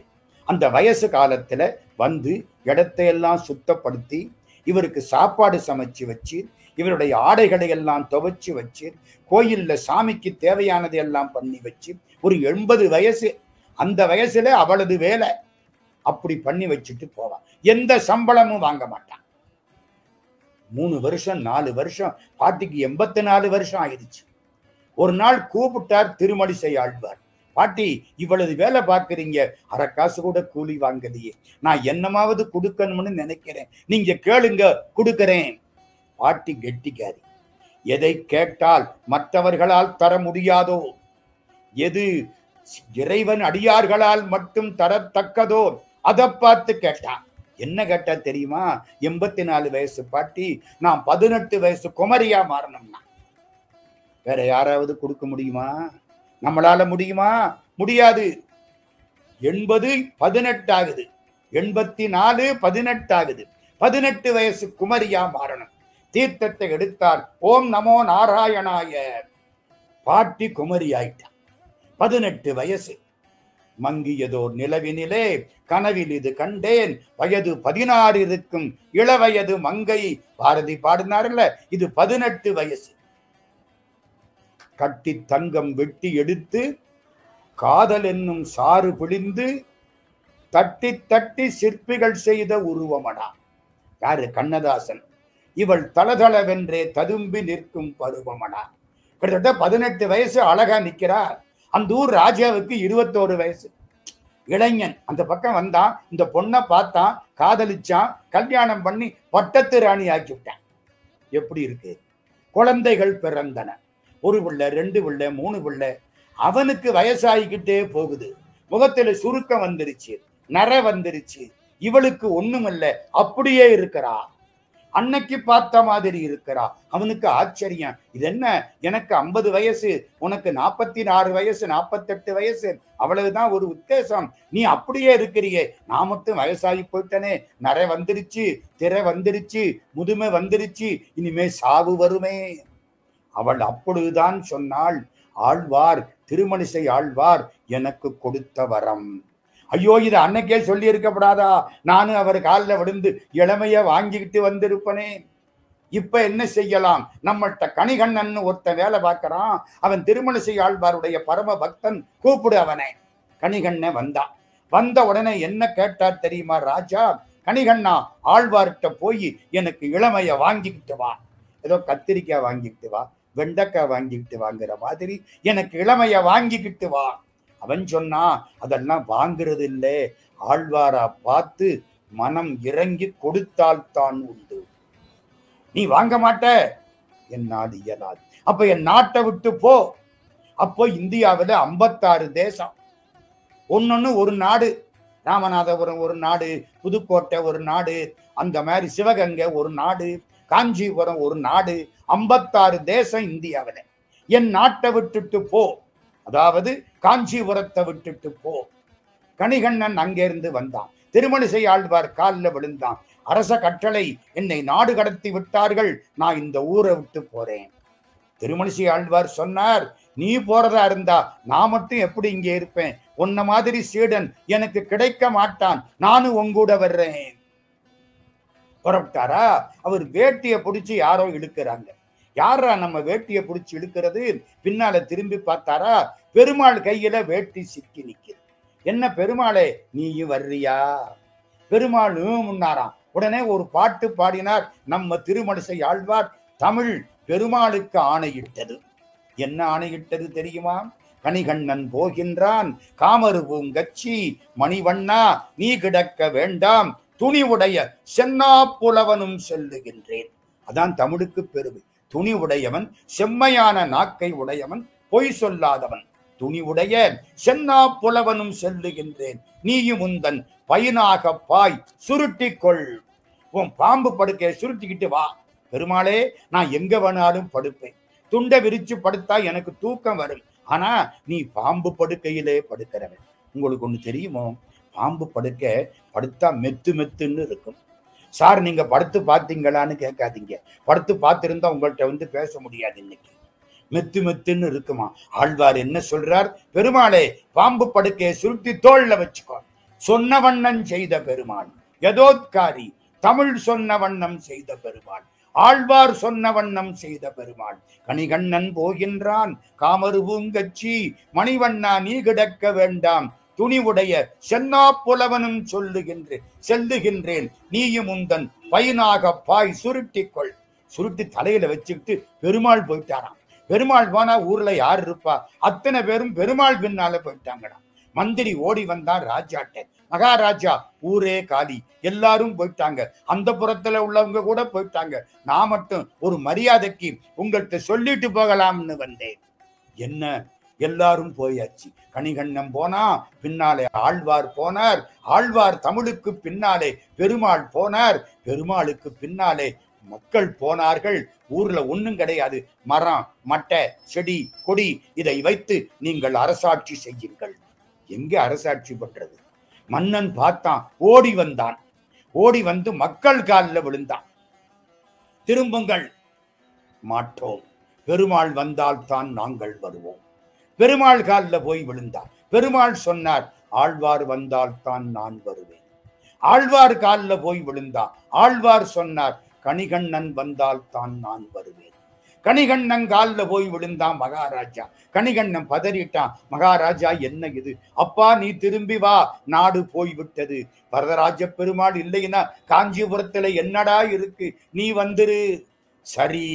அந்த வயசு காலத்துல வந்து இடத்தையெல்லாம் சுத்தப்படுத்தி இவருக்கு சாப்பாடு சமைச்சு வச்சு, இவருடைய ஆடைகளை எல்லாம் துவைச்சு வச்சு, கோயில்ல சாமிக்கு தேவையானதை எல்லாம் பண்ணி வச்சு, ஒரு 80 வயசு. அந்த வயசுல அவளது வேலை அப்படி பண்ணி வச்சுட்டு போவான். எந்த சம்பளமும் வாங்க மாட்டான். 3 வருஷம் 4 வருஷம், பாட்டிக்கு 84 வருஷம் ஆயிடுச்சு. ஒரு நாள் கூப்பிட்டார் திருமழிசை ஆழ்வார். பாட்டி, இவ்வளவு வேலை பார்க்குறீங்க, அரை காசு கூட கூலி வாங்கலையே, நான் என்னமாவது கொடுக்கணும்னு நினைக்கிறேன், நீங்க கேளுங்க கொடுக்கிறேன். பாட்டி கெட்டிக்காரி. எதை கேட்டால் மற்றவர்களால் தர முடியாதோ, எது இறைவன் அடியார்களால் மட்டும் தரத்தக்கதோ அதை பார்த்து கேட்டான். என்ன கேட்டா தெரியுமா? 84 வயசு பாட்டி, நான் 18 வயசு குமரியா மாறணும்னா வேற யாராவது கொடுக்க முடியுமா? நம்மளால முடியுமா? முடியாது. 80 18 ஆகுது, 84 18 ஆகுது. 18 வயசு குமரியா மாறணும். தீர்த்தத்தை எடுத்தார். ஓம் நமோ நாராயணாய. பாட்டி குமரி ஆயிட்டான். 18 வயசு. மங்கியதோர் நிலவினிலே கனவில் இது கண்டேன், வயது 16 இருக்கும் இளவயது மங்கை. பாரதி பாடினார்ல, இது 18 வயசு. கட்டி தங்கம் வெட்டி எடுத்து காதல் என்னும் சாறு பிழிந்து தட்டி தட்டி சிற்பிகள் செய்த உருவமடா. யாரு? கண்ணதாசன். இவள் தளதளவென்றே ததும்பி நிற்கும் பருவமடா. கிட்டத்தட்ட 18 வயசு அழகா நிற்கிறார். அந்த ஊர் ராஜாவுக்கு 21 வயசு. இளைஞன் அந்த பக்கம் வந்தான், இந்த பொண்ணை பார்த்தான், காதலிச்சான், கல்யாணம் பண்ணி பட்டத்து ராணி ஆக்கி விட்டான். எப்படி இருக்கு? குழந்தைகள் பிறந்தன. 1 பிள்ளை, 2 பிள்ளை, 3 பிள்ளை. அவனுக்கு வயசாகிக்கிட்டே போகுது. முகத்துல சுருக்கம் வந்துருச்சு, நரை வந்துருச்சு. இவளுக்கு ஒண்ணுமில்ல, அப்படியே இருக்கிறா. அன்னைக்கு பார்த்த மாதிரி இருக்கிறா. அவனுக்கு ஆச்சரியம். இது என்ன, எனக்கு 50 வயசு, உனக்கு 46 வயசு, 48 வயசு, அவ்வளவுதான் ஒரு உத்தேசம். நீ அப்படியே இருக்கிறியே, நான் மட்டும் வயசாகி போயிட்டனே, நரை வந்துருச்சு, திரை வந்துருச்சு, முதுமை வந்துருச்சு, இனிமே சாவு வருமே. அவள் அப்பொழுதுதான் சொன்னாள், ஆழ்வார், திருமணிசை ஆழ்வார் எனக்கு கொடுத்த வரம். ஐயோ, இது அன்னைக்கே சொல்லி இருக்கப்படாதா? நானும் அவர் காலில் விழுந்து இளமைய வாங்கிக்கிட்டு வந்திருப்பனே. இப்ப என்ன செய்யலாம்? நம்மள்கிட்ட கணிகண்ணன் ஒருத்தன் வேலை பார்க்கறான். அவன் திருமணிசை ஆழ்வாருடைய பரம பக்தன், கூப்பிடு அவனை. கணிகண்ணன் வந்தான். வந்த உடனே என்ன கேட்டார் தெரியுமா ராஜா? கணிகண்ணா, ஆழ்வார்கிட்ட போய் எனக்கு இளமைய வாங்கிக்கிட்டு வா. ஏதோ கத்திரிக்காய் வாங்கிக்கிட்டு வா, வெண்டைக்காய் வாங்கிக்கிட்டு வாங்குற மாதிரி எனக்கு இளமைய வாங்கிக்கிட்டு வா. அவன் சொன்னா, அதெல்லாம் வாங்குறது இல்லை, ஆழ்வாரா பார்த்து மனம் இறங்கி கொடுத்தால்தான் உண்டு. நீ வாங்க மாட்ட, என்னால் இயலாது. அப்ப என் நாட்டை விட்டு போ. அப்போ இந்தியாவில் 56 தேசம், ஒன்னொன்னு ஒரு நாடு. ராமநாதபுரம் ஒரு நாடு, புதுக்கோட்டை ஒரு நாடு, அந்த மாதிரி சிவகங்கை ஒரு நாடு, காஞ்சிபுரம் ஒரு நாடு, 56 தேசம் இந்தியாவில். என் நாட்டை விட்டுட்டு போ, அதாவது காஞ்சிபுரத்தை விட்டுட்டு போ. கணிகண்ணன் அங்கிருந்து வந்தான். திருமணிசை ஆழ்வார் காலில் விழுந்தான். அரச கட்டளை, என்னை நாடு கடத்தி விட்டார்கள், நான் இந்த ஊரை விட்டு போறேன். திருமணிசை ஆழ்வார் சொன்னார், நீ போறதா இருந்தா நான் மட்டும் எப்படி இங்கே இருப்பேன்? உன்ன மாதிரி சீடன் எனக்கு கிடைக்க மாட்டான், நானும் உங்கூட வர்றேன். புறப்பட்டாரா? அவர் வேட்டியை பிடிச்சி யாரோ இழுக்கிறாங்க. யாரா நம்ம வேட்டியை பிடிச்சி இழுக்கிறது? பின்னால திரும்பி பார்த்தாரா, பெருமாள் கையில வேட்டி சிக்கி நிற்கிறது. என்ன பெருமாளே, நீயும் வர்றியா? பெருமாள் முன்னாராம். உடனே ஒரு பாட்டு பாடினார் நம்ம திருமணிசை ஆழ்வார். தமிழ் பெருமாளுக்கு ஆணையிட்டது. என்ன ஆணையிட்டது தெரியுமா? கணிகண்ணன் போகின்றான், காமரு பூங்கச்சி மணிவண்ணா நீ கிடக்க வேண்டாம், துணிவுடைய சென்னா புலவனும் செல்லுகின்றேன். அதான் தமிழுக்கு பெருமை. துணி உடையவன், செம்மையான நாக்கை உடையவன், பொய் சொல்லாதவன். துணிவுடைய சென்னா புலவனும் செல்லுகின்றேன், நீயும் உந்தன் பையனாக பாய் சுருட்டிக்கொள். உன் பாம்பு படுக்கையை சுருட்டிக்கிட்டு வா. பெருமாளே, நான் எங்க வேணாலும் படுப்பேன், துண்டை விரிச்சு படுத்தா எனக்கு தூக்கம் வரும். ஆனா நீ பாம்பு படுக்கையிலே படுக்கிறவன். உங்களுக்கு ஒண்ணு தெரியுமோ? பாம்பு படுக்கை படுத்தா மெத்து மெத்துன்னு இருக்கும். சார், நீங்க படுத்து பார்த்தீங்களான்னு கேட்காதீங்க. படுத்து பார்த்திருந்தா உங்கள்கிட்ட பேச முடியாது. இன்னைக்கு மெத்து மெத்துன்னு இருக்குமா. ஆழ்வார் என்ன சொல்றார்? பெருமாளே, பாம்பு படுக்கையை சுருட்டி தோல்ல வச்சுக்கோ. சொன்ன வண்ணம் செய்த பெருமாள், யதோத்காரி, தமிழ் சொன்ன வண்ணம் செய்த பெருமாள், ஆழ்வார் சொன்ன வண்ணம் செய்த பெருமாள். கணிகண்ணன் போகின்றான், காமரு பூங்கச்சி மணிவண்ணா நீ கிடக்க வேண்டாம், துணிவுடைய சென்னா புலவனும் செல்லுகின்றேன், நீயும் உந்தன் பையனாக பாய் சுருட்டிக்கொள். சுருட்டி தலையில வச்சுக்கிட்டு பெருமாள் போயிட்டாராம். பெருமாள் போனா ஊர்ல யார் இருப்பா? அத்தனை பேரும் பெருமாள் பின்னால போயிட்டாங்கடா. மந்திரி ஓடி வந்தான் ராஜாட்ட. மகாராஜா, ஊரே காலி, எல்லாரும் போயிட்டாங்க, அந்த புறத்துல உள்ளவங்க கூட போயிட்டாங்க, நான் மட்டும் ஒரு மரியாதைக்கு உங்கள்கிட்ட சொல்லிட்டு போகலாம்னு வந்தேன். என்ன, எல்லாரும் போயாச்சு. கணிகண்ணன் போனா, பின்னாலே ஆழ்வார் போனார், ஆழ்வார் தமிழுக்கு பின்னாலே பெருமாள் போனார், பெருமாளுக்கு பின்னாலே மக்கள் போனார்கள். ஊர்ல ஒண்ணும் கிடையாது, மரம் மட்டை செடி கொடி, இதை வைத்து நீங்கள் அரசாட்சி செய்யுங்கள். எங்க அரசாட்சி பண்றது? மன்னன் பார்த்தான், ஓடி வந்தான். ஓடி வந்து மக்கள் காலில் விழுந்தான். திரும்புங்கள். மாட்டோம், பெருமாள் வந்தால் தான் நாங்கள் வருவோம். பெருமாள் காலில் போய் விழுந்தார். பெருமாள் சொன்னார், ஆழ்வார் வந்தால் தான் நான் வருவேன். ஆழ்வார் காலில் போய் விழுந்தார். ஆழ்வார் சொன்னார், கணிகண்ணன் வந்தால் தான் நான் வருவேன். கணிகண்ணன் காலில் போய் விழுந்தான் மகாராஜா. கணிகண்ணன் பதறிட்டான். மகாராஜா, என்ன இது? அப்பா, நீ திரும்பி வா, நாடு போய்விட்டது. வரதராஜ பெருமாள் இல்லைன்னா காஞ்சிபுரத்துல என்னடா இருக்கு, நீ வந்துரு. சரி,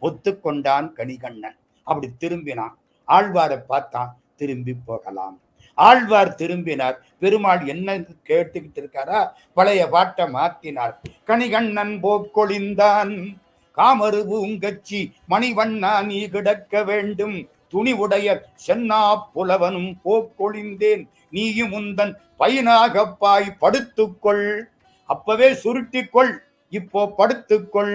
ஒத்துக்கொண்டான் கணிகண்ணன். அப்படி திரும்பினான். ஆழ்வாரை பார்த்தான், திரும்பி போகலாம். ஆழ்வார் திரும்பினார். பெருமாள் என்ன கேட்டுக்கிட்டு இருக்காரா? பழைய பாட்டை மாத்தினார். கணிகண்ணன் போக்கொழிந்தான், காமரு பூங்கச்சி மணிவண்ணா நீ கிடக்க வேண்டும், துணிவுடைய சென்னா புலவனும் போக்கொழிந்தேன், நீயும் உந்தன் பையனாக பாய் படுத்துக்கொள். அப்பவே சுருட்டிக்கொள். இப்போ படுத்துக்கொள்.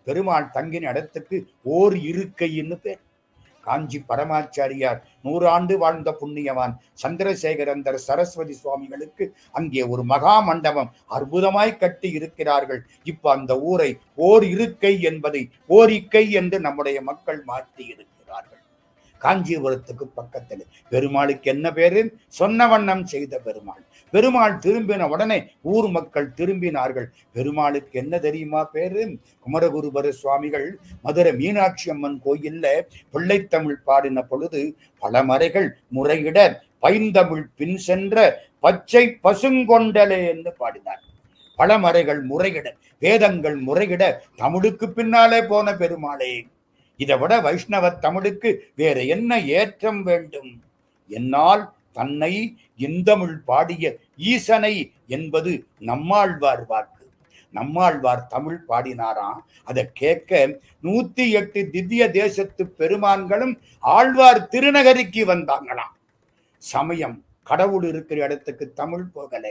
பெருமாள் தங்கின இடத்துக்கு ஓர் இருக்கைன்னு பேர். காஞ்சி பரமாச்சாரியார் 100 ஆண்டு வாழ்ந்த புண்ணியவான் சந்திரசேகரந்தர் சரஸ்வதி சுவாமிகளுக்கு அங்கே ஒரு மகா மண்டபம் அற்புதமாய் கட்டி இருக்கிறார்கள். இப்ப அந்த ஊரை ஓர் இருக்கை என்பதை ஓரிக்கை என்று நம்முடைய மக்கள் மாற்றி இருக்கிறார்கள். காஞ்சிபுரத்துக்கு பக்கத்தில். பெருமாளுக்கு என்ன பேரு? சொன்ன வண்ணம் செய்த பெருமாள். பெருமாள் திரும்பின உடனே ஊர் மக்கள் திரும்பினார்கள். பெருமாளுக்கு என்ன தெரியுமா பேரு? குமரகுருபர சுவாமிகள் மதுரை மீனாட்சி அம்மன் கோயில்ல பிள்ளைத்தமிழ் பாடின பொழுது பல மறைகள் முறையிட பைந்தமிழ் பின் சென்ற பச்சை பசுங்கொண்டலே என்று பாடினார். பல மறைகள் முறையிட, வேதங்கள் முறையிட தமிழுக்கு பின்னாலே போன பெருமாளே, இதை விட வைஷ்ணவ தமிழுக்கு வேற என்ன ஏற்றம் வேண்டும்? என்னால் தன்னை இந்தமிழ் பாடிய ஈசனை என்பது நம்மாழ்வார் வாக்கு. நம்மாழ்வார் தமிழ் பாடினாராம். அதை கேட்க 108 திவ்ய தேசத்து பெருமான்களும் ஆழ்வார் திருநகரிக்கு வந்தாங்களாம். சமயம் கடவுள் இருக்கிற இடத்துக்கு தமிழ் போகல.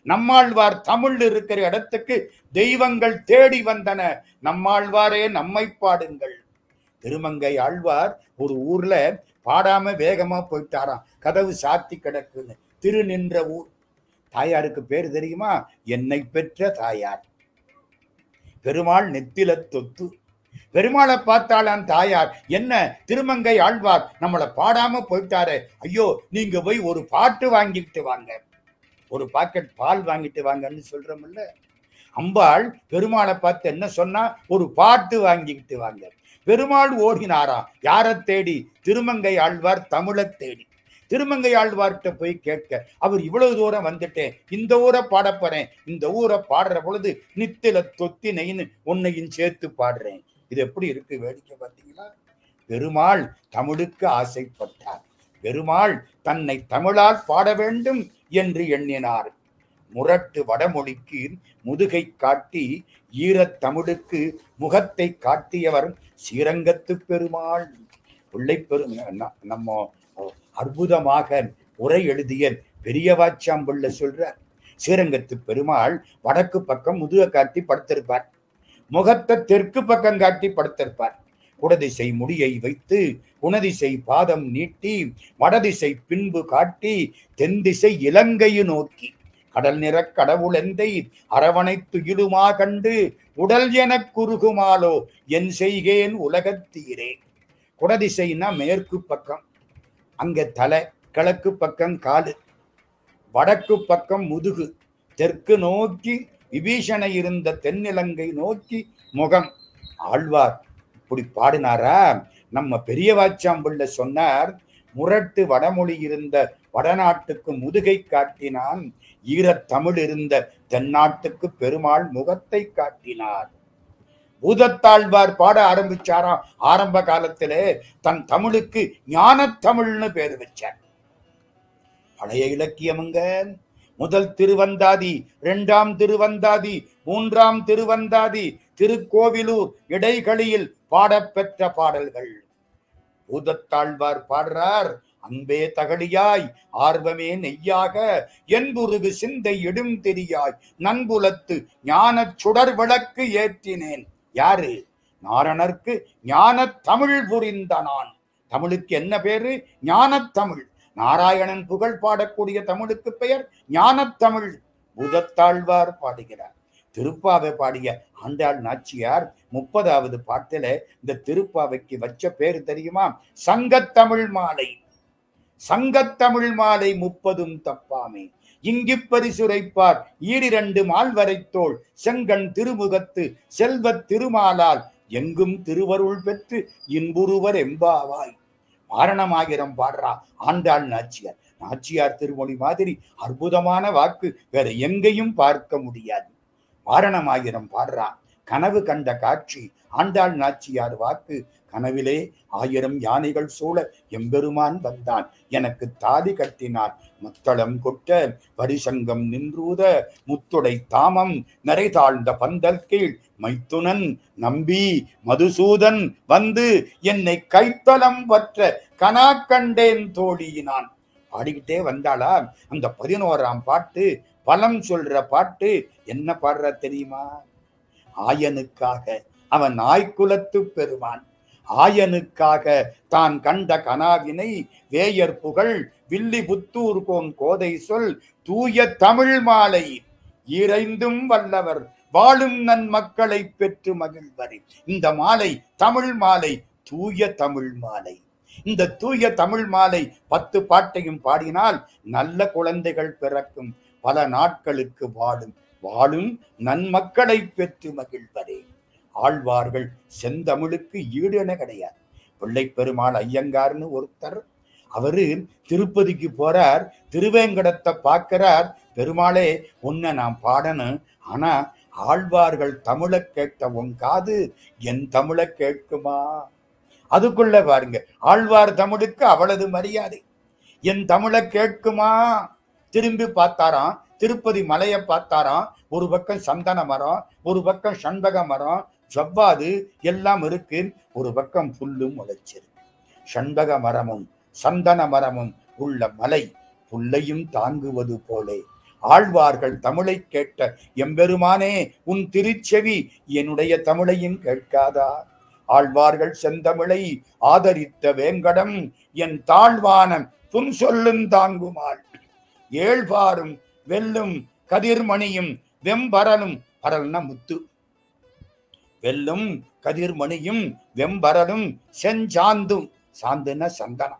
நம்மாழ்வார் தமிழ் இருக்கிற இடத்துக்கு தெய்வங்கள் தேடி வந்தன. நம்மாழ்வாரே நம்மை பாடுங்கள். திருமங்கை ஆழ்வார் ஒரு ஊர்ல பாடாம வேகமா போயிட்டாராம். கதவு சாத்தி கிடக்குன்னு. திரு நின்ற ஊர். தாயாருக்கு பேர் தெரியுமா? என்னை பெற்ற தாயார். பெருமாள் நெத்தில தொத்து. பெருமாளை பார்த்தாளான் தாயார். என்ன திருமங்கை ஆழ்வார் நம்மளை பாடாம போயிட்டாரு, ஐயோ நீங்க போய் ஒரு பாட்டு வாங்கிட்டு வாங்க, ஒரு பாக்கெட் பால் வாங்கிட்டு வாங்கன்னு சொல்றோம்ல. அம்பாள் பெருமாளை பார்த்து என்ன சொன்னா? ஒரு பாட்டு வாங்கிக்கிட்டு வாங்க. பெருமாள் ஓடினாரா? யாரை தேடி? திருமங்கை ஆழ்வார் தமிழை தேடி. திருமங்கை ஆழ்வார்கிட்ட போய் கேட்க, அவர் இவ்வளவு தூரம் வந்துட்டேன், இந்த ஊரை பாடப்போறேன், இந்த ஊரை பாடுற பொழுது நித்தில தொத்தினைன்னு உன்னையும் சேர்த்து பாடுறேன். இது எப்படி இருக்கு? வேடிக்கை பார்த்தீங்களா? பெருமாள் தமிழுக்கு ஆசைப்பட்டார். பெருமாள் தன்னை தமிழால் பாட வேண்டும் என்று எண்ணினார். முரட்டு வடமொழிக்கு முதுகை காட்டி ஈரத் தமிழுக்கு முகத்தை காட்டியவர் ஸ்ரீரங்கத்து பெருமாள். பிள்ளை நம்ம அற்புதமாக உரை எழுதிய பெரியவாச்சாம்பிள்ளை சொல்றார். ஸ்ரீரங்கத்து பெருமாள் வடக்கு பக்கம் முதுக காட்டி படுத்திருப்பார், முகத்தை தெற்கு பக்கம் காட்டி படுத்திருப்பார். குடதிசை முடியை வைத்து குணதிசை பாதம் நீட்டி வடதிசை பின்பு காட்டி தென்திசை இலங்கையை நோக்கி கடல் நிற கடவுளெந்தை அரவணைத்து இடுமா கண்டு உடல் எனக் குறுகுமாலோ என் செய்கேன் உலகத்தீரே. குடதிசைன்னா மேற்கு பக்கம், அங்க தலை, கிழக்கு பக்கம் காலு, வடக்கு பக்கம் முதுகு, தெற்கு நோக்கி விபீஷணை இருந்த தென்னிலங்கை நோக்கி முகம். ஆழ்வார் இப்படி பாடினாரா? நம்ம பெரியவாச்சாம்பிள்ளை சொன்னார், முரட்டு வடமொழி இருந்த வடநாட்டுக்கு முதுகை காட்டினான், ஈரத் தமிழ் இருந்த தென்னாட்டுக்கு பெருமாள் முகத்தை காட்டினார். பூதத்தாழ்வார் பாட ஆரம்பிச்சாராம். ஆரம்ப காலத்திலே தன் தமிழுக்கு ஞான தமிழ்னு பேர் வச்சார். பழைய இலக்கியமுங்க. முதல் திருவந்தாதி, 2ஆம் திருவந்தாதி, 3ஆம் திருவந்தாதி, திருக்கோவிலூர் இடைகளில் பாடப்பெற்ற பாடல்கள். பூதத்தாழ்வார் பாடுறார், அன்பே தகழியாய் ஆர்வமே நெய்யாக என்புருகு சிந்தை இடும் தெரியாய் நன்புலத்து ஞான சுடர் விளக்கு ஏற்றினேன். யாரு? நாரணர்க்கு ஞான தமிழ் புரிந்த நான். தமிழுக்கு என்ன பேரு? ஞான தமிழ். நாராயணன் புகழ் பாடக்கூடிய தமிழுக்கு பெயர் ஞான தமிழ். பூதத்தாழ்வார் பாடுகிறார். திருப்பாவை பாடிய ஆண்டாள் நாச்சியார் 30வது பாட்டில இந்த திருப்பாவைக்கு வச்ச பேரு தெரியுமா? சங்கத்தமிழ் மாலை. சங்கத்தமிழ் மாலை 30ம் தப்பாமே இங்கி பரிசுரைப்பார் ஈரிரண்டு மால்வரைத்தோள் செங்கண் திருமுகத்து செல்வத் திருமாலால் எங்கும் திருவருள் பெற்று இன்புருவர் எம்பாவாய். வாரணமாயிரம் பாடுறா ஆண்டாள் நாச்சியார். நாச்சியார் திருமொழி மாதிரி அற்புதமான வாக்கு வேற எங்கேயும் பார்க்க முடியாது. வாரணமாயிரம் பாடுறா. கனவு கண்ட காட்சி ஆண்டாள் நாச்சியார் வாக்கு. கனவிலே 1000 யானைகள் சூழ எம்பெருமான் வந்தான், எனக்கு தாலி கட்டினார், முத்தளம் கொட்ட பரிசங்கம் நின்றூத முத்துடை தாமம் நிறை தாழ்ந்த பந்தல் கீழ் மைத்துனன் நம்பி மதுசூதன் வந்து என்னை கைத்தலம் பற்ற கனா கண்டேன் தோழியினான். பாடிக்கிட்டே வந்தாளா. அந்த 11ஆம் பாட்டு பலம் சொல்ற பாட்டு. என்ன பாடுற தெரியுமா? ஆயனுக்காக அவன் ஆய்குலத்து பெருமான். ஆயனுக்காக தான் கண்ட கனாவினை வேயர் புகழ் வில்லி புத்தூர் கோன் கோதை சொல் தூய தமிழ் மாலை இறைந்தும் வல்லவர் வாழும் நன் மக்களை பெற்று மகிழ்வரை. இந்த மாலை தமிழ் மாலை, தூய தமிழ் மாலை. இந்த தூய தமிழ் மாலை 10 பாட்டையும் பாடினால் நல்ல குழந்தைகள் பிறக்கும், பல நாட்களுக்கு வாழும் நன்மக்களை பெற்று மகிழ்வரே. ஆழ்வார்கள் செந்தமிழுக்கு ஈடு என கிடையாது. பிள்ளை பெருமாள் ஐயங்கார்னு ஒருத்தர், அவரு திருப்பதிக்கு போறார், திருவேங்கடத்தை பார்க்கிறார். பெருமாளே உன்னை நான் பாடணும், ஆனா ஆழ்வார்கள் தமிழை கேட்ட உன் காது என் தமிழை கேட்குமா? அதுக்குள்ள பாருங்க, ஆழ்வார் தமிழுக்கு அவ்வளவு மரியாதை, என் தமிழை கேட்குமா? திரும்பி பார்த்தாராம், திருப்பதி மலையை பார்த்தாராம். ஒரு பக்கம் சந்தன மரம், ஒரு பக்கம் சண்பக மரம், ஜவ்வாது எல்லாம் இருக்கு, ஒரு பக்கம் புல்லும் முளைச்சிருக்கு. சண்பக மரமும் சந்தன மரமும் உள்ள மலை புல்லையும் தாங்குவது போலே ஆழ்வார்கள் தமிழை கேட்ட எம்பெருமானே உன் திருச்செவி என்னுடைய தமிழையும் கேட்காதா? ஆழ்வார்கள் செந்தமிழை ஆதரித்த வேங்கடம் என் தாழ்வானம் புன் சொல்லும் தாங்குமாள். ஏழ்பாரும் வெல்லும் கதிர்மணியும் வெம்பரலும், பரல்ன முத்து, வெல்லும் கதிர்மணியும் வெம்பரலும் செஞ்சாந்தும், சாந்துன சந்தனம்.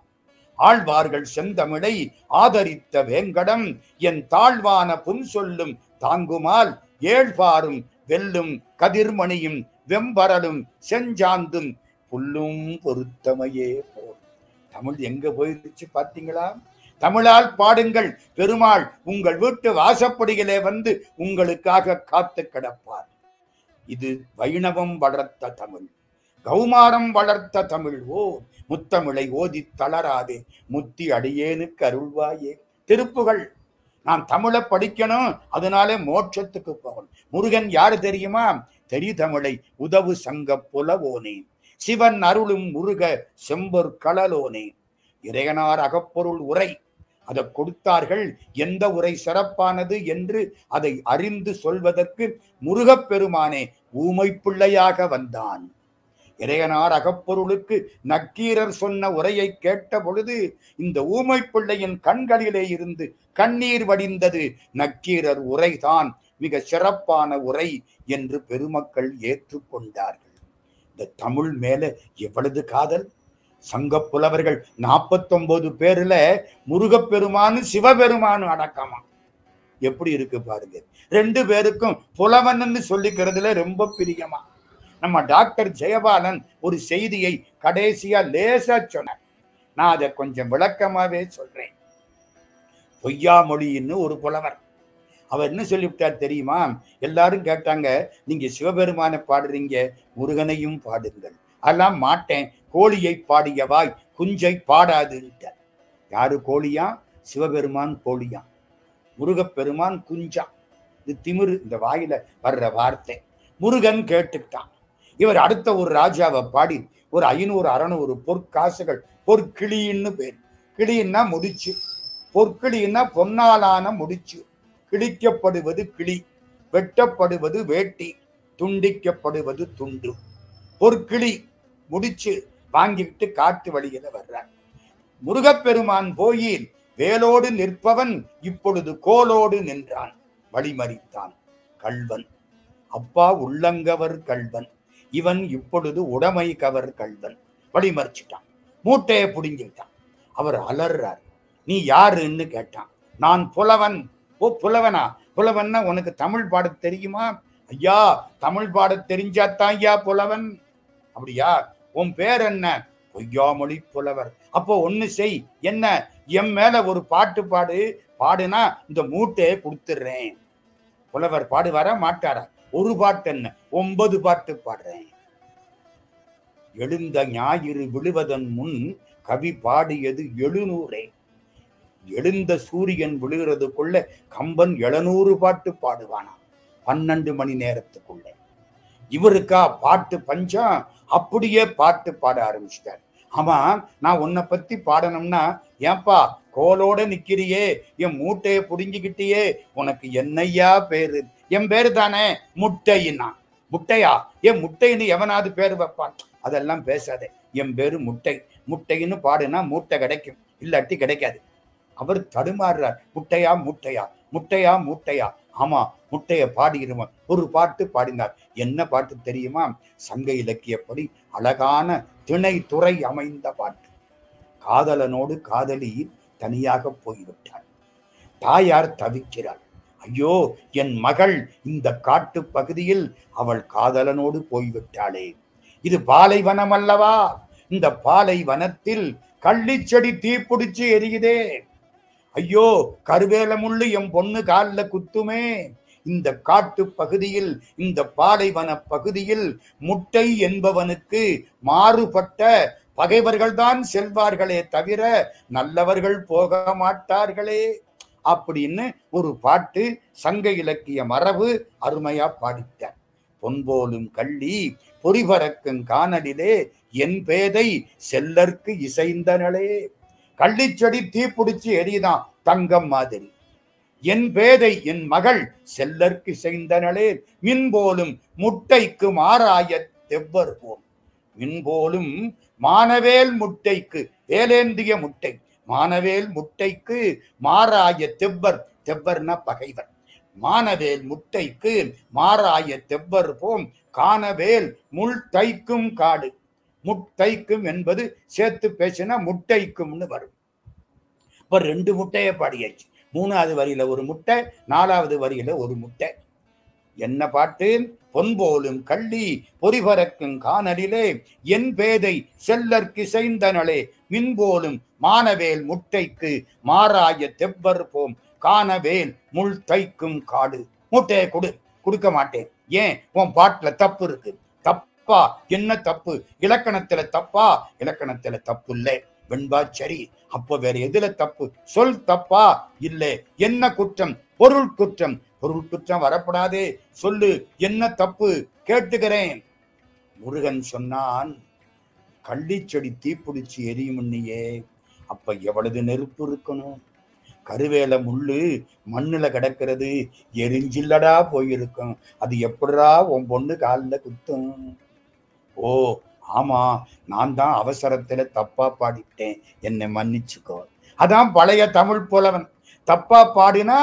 ஆழ்வார்கள் செந்தமிழை ஆதரித்த வேங்கடம் என் தாழ்வான புன் சொல்லும் தாங்குமால். ஏழ்பாரும் வெல்லும் கதிர்மணியும் வெம்பரலும் செஞ்சாந்தும் புல்லும் பொருத்தமையே போல். தமிழ் எங்க போயிருச்சு பார்த்தீங்களா? தமிழால் பாடுங்கள், பெருமாள் உங்கள் வீட்டு வாசப்படிகளே வந்து உங்களுக்காக காத்து கிடப்பார். இது வைணவம் வளர்த்த தமிழ், கௌமாரம் வளர்த்த தமிழ். ஓ முத்தமிழை ஓதி தளராதே, முத்தி அடியேனுக்கு அருள்வாயே. திருப்புகள், நான் தமிழை படிக்கணும், அதனாலே மோட்சத்துக்கு போகணும். முருகன் யாரு தெரியுமா? தெரி தமிழை உதவு சங்க புலவோனே, சிவன் அருளும் முருக செம்பொற் களலோனே. இறையனார் அகப்பொருள் உரை அதை கொடுத்தார்கள். எந்த உரை சிறப்பானது என்று அதை அறிந்து சொல்வதற்கு முருகப்பெருமானே ஊமை பிள்ளையாக வந்தான். இறையனார் அகப்பொருளுக்கு நக்கீரர் சொன்ன உரையை கேட்ட பொழுது இந்த ஊமை பிள்ளையின் கண்களிலே இருந்து கண்ணீர் வடிந்தது. நக்கீரர் உரைதான் மிக சிறப்பான உரை என்று பெருமக்கள் ஏற்றுக்கொண்டார்கள். இந்த தமிழ் மேல எவ்வளவு காதல்! சங்க புலவர்கள் 49 பேர்ல முருகப்பெருமானு சிவபெருமானு அடக்கமா. எப்படி இருக்கு பாருங்க. 2 பேருக்கும் புலவன்னு சொல்லிக்கிறதுல ரொம்ப பிரியமா. நம்ம டாக்டர் ஜெயபாலன் ஒரு செய்தியை கடைசியா லேசா சொன்னார், நான் அதை கொஞ்சம் விளக்கமாவே சொல்றேன். பொய்யாமொழின்னு ஒரு புலவர், அவர் என்ன சொல்லிவிட்டார் தெரியுமா? எல்லாரும் கேட்டாங்க, நீங்க சிவபெருமானை பாடுறீங்க, முருகனையும் பாடுங்கள். அதெல்லாம் மாட்டேன், கோழியை பாடியவாய் குஞ்சை பாடாதுன்ட்ட. யாரு கோழியா? சிவபெருமான் கோழியா, முருகப்பெருமான் குஞ்சா. இது திமிரு, இந்த வாயில வர்ற வார்த்தை. முருகன் கேட்டுக்கிட்டான். இவர் அடுத்த ஒரு ராஜாவை பாடி ஒரு 500 600 பொற்காசுகள், பொற்கிளின்னு பேர். கிளின்னா முடிச்சு, பொற்கிளின்னா பொன்னாலான முடிச்சு. கிழிக்கப்படுவது கிளி, வெட்டப்படுவது வேட்டி, துண்டிக்கப்படுவது துண்டு. பொற்கிளி முடிச்சு வாங்கிட்டு காட்டு வழியில வர்றார். முருகப்பெருமான் போய் வேலோடு நிற்பவன் இப்பொழுது கோலோடு நின்றான், வழிமறித்தான். கள்வன், அப்பா உள்ளங்கவர் கள்வன், இவன் இப்பொழுது உடைமை கவர் கள்வன். வழிமறிச்சிட்டான், மூட்டையை புடுங்கிட்டான். அவர் அலறார். நீ யாருன்னு கேட்டான். நான் புலவன். ஓ புலவனா? புலவன்னா உனக்கு தமிழ் பாட தெரியுமா? ஐயா தமிழ் பாட தெரிஞ்சாத்தான் ஐயா புலவன். அப்படியா? உன் பேர் என்ன? பொய்யாமொழி புலவர். அப்போ ஒண்ணு செய், என்ன? என் மேல ஒரு பாட்டு பாடு, பாடுனா இந்த மூட்டையை கொடுத்துடுறேன். புலவர் பாடுவாரா மாட்டாரா? ஒரு பாட்டு என்ன, 9 பாட்டு பாடுறேன். எழுந்த ஞாயிறு விழுவதன் முன் கவி பாடியது 700. எழுந்த சூரியன் விழுகிறதுக்குள்ள கம்பன் 700 பாட்டு பாடுவானா 12 மணி நேரத்துக்குள்ள. இவருக்கா பாட்டு பஞ்சம், அப்படியே பாட்டு பாட ஆரம்பிச்சிட்டார். ஆமா, நான் உன்னை பத்தி பாடணும்னா, ஏன்பா கோலோட நிக்கிறியே, என் மூட்டையை புடுங்கிக்கிட்டியே, உனக்கு என்னையா பேரு? என் பேரு தானே முட்டையினா. முட்டையா? ஏன் முட்டைன்னு எவனாவது பேர் வைப்பான்? அதெல்லாம் பேசாதே. என் பேரு முட்டை. முட்டைன்னு பாடுனா மூட்டை கிடைக்கும், இல்லாட்டி கிடைக்காது. அவர் தடுமாறுறார். முட்டையா மூட்டையா, முட்டையா மூட்டையா? ஆமா, முட்டைய பாடிடுவான். ஒரு பாட்டு பாடினார். என்ன பாட்டு தெரியுமா? சங்க இலக்கியப்படி அழகான திணை துறை அமைந்த பாட்டு. காதலனோடு காதலி தனியாக போய்விட்டாள். தாயார் தவிக்கிறாள். ஐயோ, என் மகள் இந்த காட்டு பகுதியில் அவள் காதலனோடு போய்விட்டாளே. இது பாலைவனம் அல்லவா? இந்த பாலைவனத்தில் கள்ளிச்செடி தீப்பிடிச்சு எரியுதே. ஐயோ, கருவேல முள்ளு என் பொண்ணு காலில் குத்துமே. இந்த காட்டு பகுதியில், இந்த பாலைவன பகுதியில் முட்டை என்பவனுக்கு மாறுபட்ட பகைவர்கள் தான் செல்வார்களே தவிர நல்லவர்கள் போக மாட்டார்களே அப்படின்னு ஒரு பாட்டு சங்க இலக்கிய மரபு அருமையா பாடிட்டார். பொன்போலும் கள்ளி பொறிபறக்கும் காணலிலே என் பேதை செல்லற்கு இசைந்தனளே. கள்ளிச்செடி தீப்பிடிச்சு எரிதான் தங்கம் மாதிரி. என் பேதை என் மகள் செல்லற்கு இசைந்தனளே. மின்போலும் முட்டைக்கு மாறாய தெவ்வர் போல். மின்போலும் மானவேல் முட்டைக்கு, வேலேந்திய முட்டை, மானவேல் முட்டைக்கு மாறாய தெவ்வர். தெவ்வர்னா பகைவர். மானவேல் முட்டைக்கு மாறாய தெவ்வர் போம் காணவேல் முள் தைக்கும் காடு. முட்டைக்கும் என்பது சேர்த்து பேசினா முட்டைக்கும்னு வரும். இப்ப 2 முட்டையை பாடியாச்சு. 3வது வரியில ஒரு முட்டை, 4வது வரியில ஒரு முட்டை. என்ன பாட்டு? பொன்போலும் கள்ளி பொறிபறக்கும் காணலிலே என் பேதை செல்லற்கு இசைந்தனளே. மின்போலும் மானவேல் முட்டைக்கு மாறாய தெவ்வர் போம் காணவேல் முள் தைக்கும் காடு. முட்டையை கொடுக்க மாட்டேன். ஏன்? உன் பாட்டுல தப்பு இருக்கு. தப்பா? என்ன தப்பு? இலக்கணத்துல தப்பா? இலக்கணத்துல தப்பு இல்லை. வெண்பா சரி. அப்ப வேற எதுல தப்பு? சொல் தப்பா? இல்லை. என்ன குற்றம்? பொருள் குற்றம். பொருள் குற்றம் வரப்படாதே. சொல்லு, என்ன தப்பு கேட்டுக்கிறேன். முருகன் சொன்னான், கள்ளிச்செடி தீப்பிடிச்சு எரியும்னியே. அப்ப எவ்வளவு நெருப்பு இருக்கணும்? கருவேல முள்ளு மண்ணுல கிடக்கிறது, எரிஞ்சில்லடா போயிருக்கும். அது எப்படா உன் பொண்ணு காலில் குத்தும்? ஓ ஆமா, நான் தான் அவசரத்துல தப்பா பாடிட்டேன், என்னை மன்னிச்சுக்கோ. அதான் பழைய தமிழ் புலவன். தப்பா பாடினா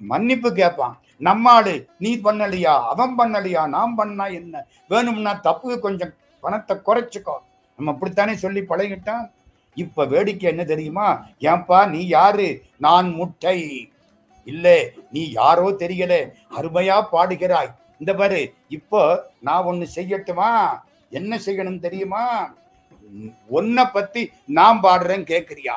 மன்னிப்பு கேட்பான். நம்மாடு நீ பண்ணலையா, அவன் பண்ணலையா, நாம் பண்ணா என்ன, வேணும்னா தப்புக்கு கொஞ்சம் பணத்தை குறைச்சுக்கோ. நம்ம அப்படித்தானே சொல்லி பழகிட்டான். இப்ப வேடிக்கை என்ன தெரியுமா? ஏன்பா நீ யாரு? நான் முட்டை. இல்லை, நீ யாரோ தெரியல, அருமையா பாடுகிறாய். இந்த பாரு, இப்போ நான் ஒண்ணு செய்யட்டுமா? என்ன செய்யணும் தெரியுமா? உன்னை பத்தி நான் பாடுறேன் கேட்கிறியா?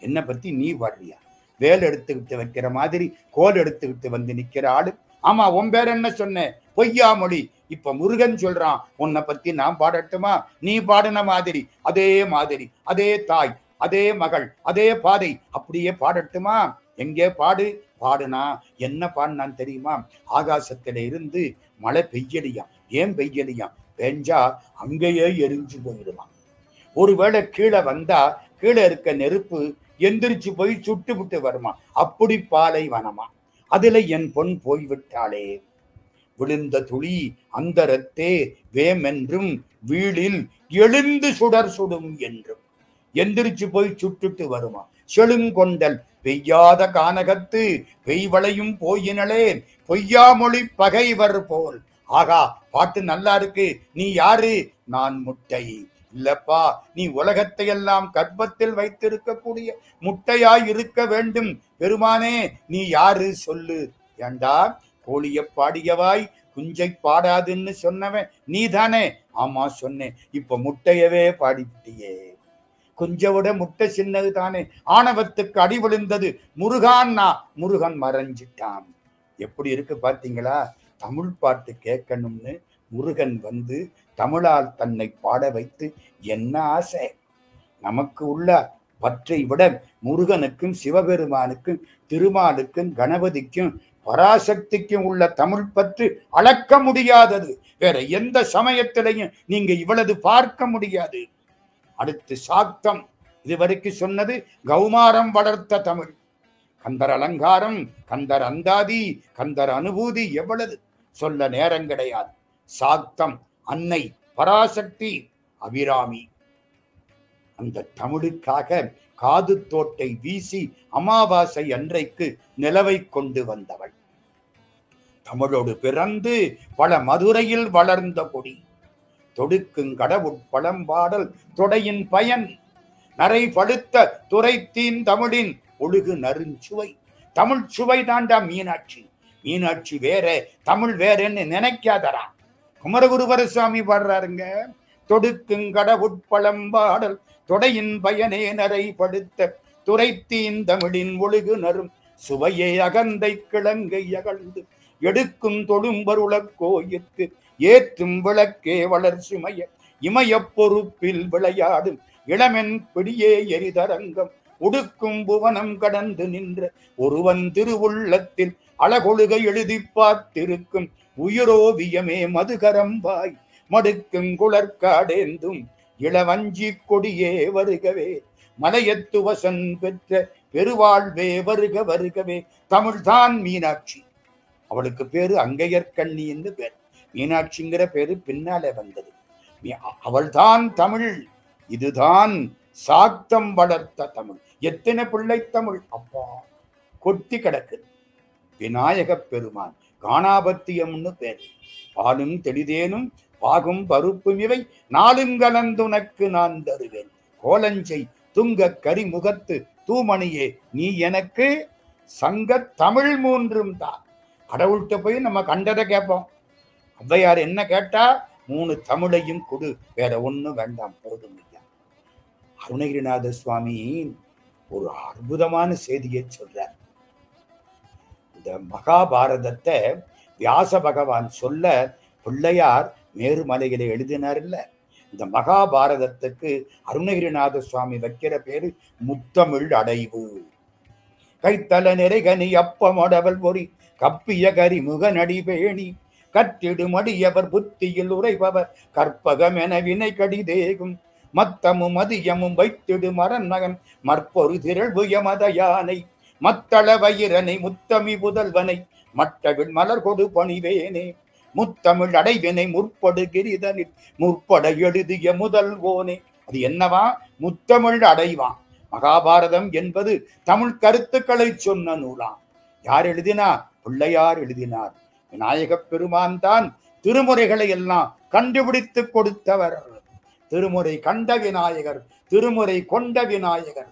என்ன பத்தி நீ பாடுறியா? வேல் எடுத்துக்கிட்டு வைக்கிற மாதிரி கோல் எடுத்துக்கிட்டு வந்து நிக்கிற ஆளு. ஆமா, உன் பேர் என்ன சொன்ன? பொய்யா மொழி. இப்ப முருகன் சொல்றான், உன்னை பத்தி நான் பாடட்டுமா? நீ பாடின மாதிரி, அதே மாதிரி, அதே தாய், அதே மகள், அதே பாதை, அப்படியே பாடட்டுமா? எங்கே பாடு. பாடுனா என்ன பாடினான் தெரியுமா? ஆகாசத்தில இருந்து மழை பெய்யலியாம். ஏன் பெய்யலியாம்? பெஞ்சா அங்கேயே எரிஞ்சு போயிடுவான். ஒருவேளை கீழே வந்தா கீழே இருக்க நெருப்பு எந்திரிச்சு போய் சுட்டு விட்டு வருமா. அப்படி பாலை வனமா. அதுல என் பொன் போய்விட்டாளே. விழுந்த துளி அந்தரத்தே வேமென்றும் வீழில் எழுந்து சுடர் சுடும் என்றும். எந்திரிச்சு போய் சுட்டுட்டு வருமா. செழுங்கொண்டல் பெய்யாத கானகத்து பெய்வளையும் போயினளே பொய்யாமொழி பகைவர் போல். ஆகா, பாட்டு நல்லா இருக்கு. நீ யாரு? நான் முட்டை. இல்லப்பா, நீ உலகத்தை எல்லாம் கர்ப்பத்தில் வைத்திருக்கக்கூடிய முட்டையாய் இருக்க வேண்டும். பெருமானே, நீ யாரு சொல்லு. ஏண்டா, கோழிய பாடியவாய் குஞ்சை பாடாதுன்னு சொன்னவன் நீ தானே? ஆமா சொன்னேன். இப்ப முட்டையவே பாடிவிட்டியே. குஞ்சை விட முட்டை சின்னது தானே. ஆணவத்துக்கு அடி விழுந்தது முருகான்னா, முருகன் மறைஞ்சிட்டான். எப்படி இருக்கு பாத்தீங்களா? தமிழ் பாட்டு கேட்கணும்னு முருகன் வந்து தமிழால் தன்னை பாட வைத்து என்ன ஆசை. நமக்கு உள்ள பற்றை விட முருகனுக்கும் சிவபெருமானுக்கும் திருமாலுக்கும் கணபதிக்கும் பராசக்திக்கும் உள்ள தமிழ் பற்று அளக்க முடியாதது. வேற எந்த சமயத்திலையும் நீங்க இவ்வளவு பார்க்க முடியாது. அடுத்து சாக்தம். இதுவரைக்கும் சொன்னது கௌமாரம் வளர்த்த தமிழ். கந்தர் அலங்காரம், கந்தர் அந்தாதி, கந்தர் அனுபூதி எவ்வளவு சொல்ல நேரம் கிடையாது. சாக்தம் அன்னை, பராசக்தி, அபிராமி. அந்த தமிழுக்காக காது தோட்டை வீசி அமாவாசை அன்றைக்கு நிலவை கொண்டு வந்தவள். தமிழோடு பிறந்து பல மதுரையில் வளர்ந்த கொடி. தொடுக்குங் கடவுட்பழம்பாடல் தொடையின் பயன். நரை பழுத்த துரைத்தீன் தமிழின் ஒழுகு நறுஞ்சுவை. தமிழ் சுவை தாண்டா மீனாட்சி. மீனாட்சி வேற, தமிழ் வேறன்னு நினைக்காதரா. குமரகுருவரசாமி பாடுறாருங்க. தொடுக்குங் கடவுட்பழம்பாடல் தொடையின் பயனே நரை படுத்த துரைத்தீன் தமிழின் ஒழுகு நறும் சுவையே அகந்தை கிழங்கை அகழ்ந்து எடுக்கும் தொழும்பருளக் கோயிற்கு ஏற்றும் விளக்கே வளர் சிமைய இமய பொறுப்பில் விளையாடும் இளமென் பிடியே எரிதரங்கம் உடுக்கும் புவனம் கடந்து நின்ற ஒருவன் திருவுள்ளத்தில் அழகொழுகை எழுதி பார்த்திருக்கும் உயிரோவியமே மதுகரம்பாய் மடுக்கும் குளர்காடேந்தும் இளவஞ்சி கொடியே வருகவே மலையத்து வசன் பெற்ற பெருவாழ்வே வருக வருகவே. தமிழ்தான் மீனாட்சி. அவளுக்கு பேரு அங்கையர்கண்ணி என்று பேர். மீனாட்சிங்கிற பேரு பின்னாலே வந்தது. அவள்தான் தமிழ். இதுதான் சாக்தம் வளர்த்த தமிழ். எத்தனை பிள்ளை தமிழ் அப்பா கொட்டி கிடக்கு. விநாயக பெருமான் காணாபத்தியம்னு பேர். பாலும் தெளிதேனும் பாகும் பருப்பும் இவை நாளுங்கலந்துனக்கு நான் தருவேன். கோலஞ்சை துங்க கரிமுகத்து தூமணியே நீ எனக்கு சங்க தமிழ் மூன்றும் தான். கடவுள்கிட்ட போய் நம்ம கண்டதை கேட்போம். ஔவையார் என்ன கேட்டா, 3 தமிழையும் கொடு, வேற ஒண்ணும் வேண்டாம், போதும். அருணகிரிநாத சுவாமி ஒரு அற்புதமான செய்தியை சொல்றார். இந்த மகாபாரதத்தை வியாச பகவான் சொல்ல பிள்ளையார் மேருமலையில எழுதினார் இல்ல. இந்த மகாபாரதத்துக்கு அருணகிரிநாத சுவாமி வைக்கிற பேரு முத்தமிழ் அடைவு. கைத்தல நிறைகனி அப்பமடவல் பொறி கப்பிய கரி முகநடி பேணி கற்றிடுமடியவர் புத்தியில் உரைபவர் கற்பகம் என வினை கடிதேகும் மத்தமும் மதியமும் வைத்திடு மரன் மகன் மற்பொரு திரள்புய மத யானை மத்தள வயிரனை முத்தமி புதல்வனை மட்டவில் மலர் கொடு பணிவேனே முத்தமிழ் அடைவினை முற்படு கிரிதனில் முற்பட எழுதிய முதல்வோனே. அது என்னவா? முத்தமிழ் அடைவான். மகாபாரதம் என்பது தமிழ் கருத்துக்களை சொன்ன நூலாம். யார் எழுதினா? பிள்ளையார் எழுதினார். விநாயக பெருமான் தான் திருமுறைகளை எல்லாம் கண்டுபிடித்து கொடுத்தவர். திருமுறை கண்ட விநாயகர், திருமுறை கொண்ட விநாயகர்.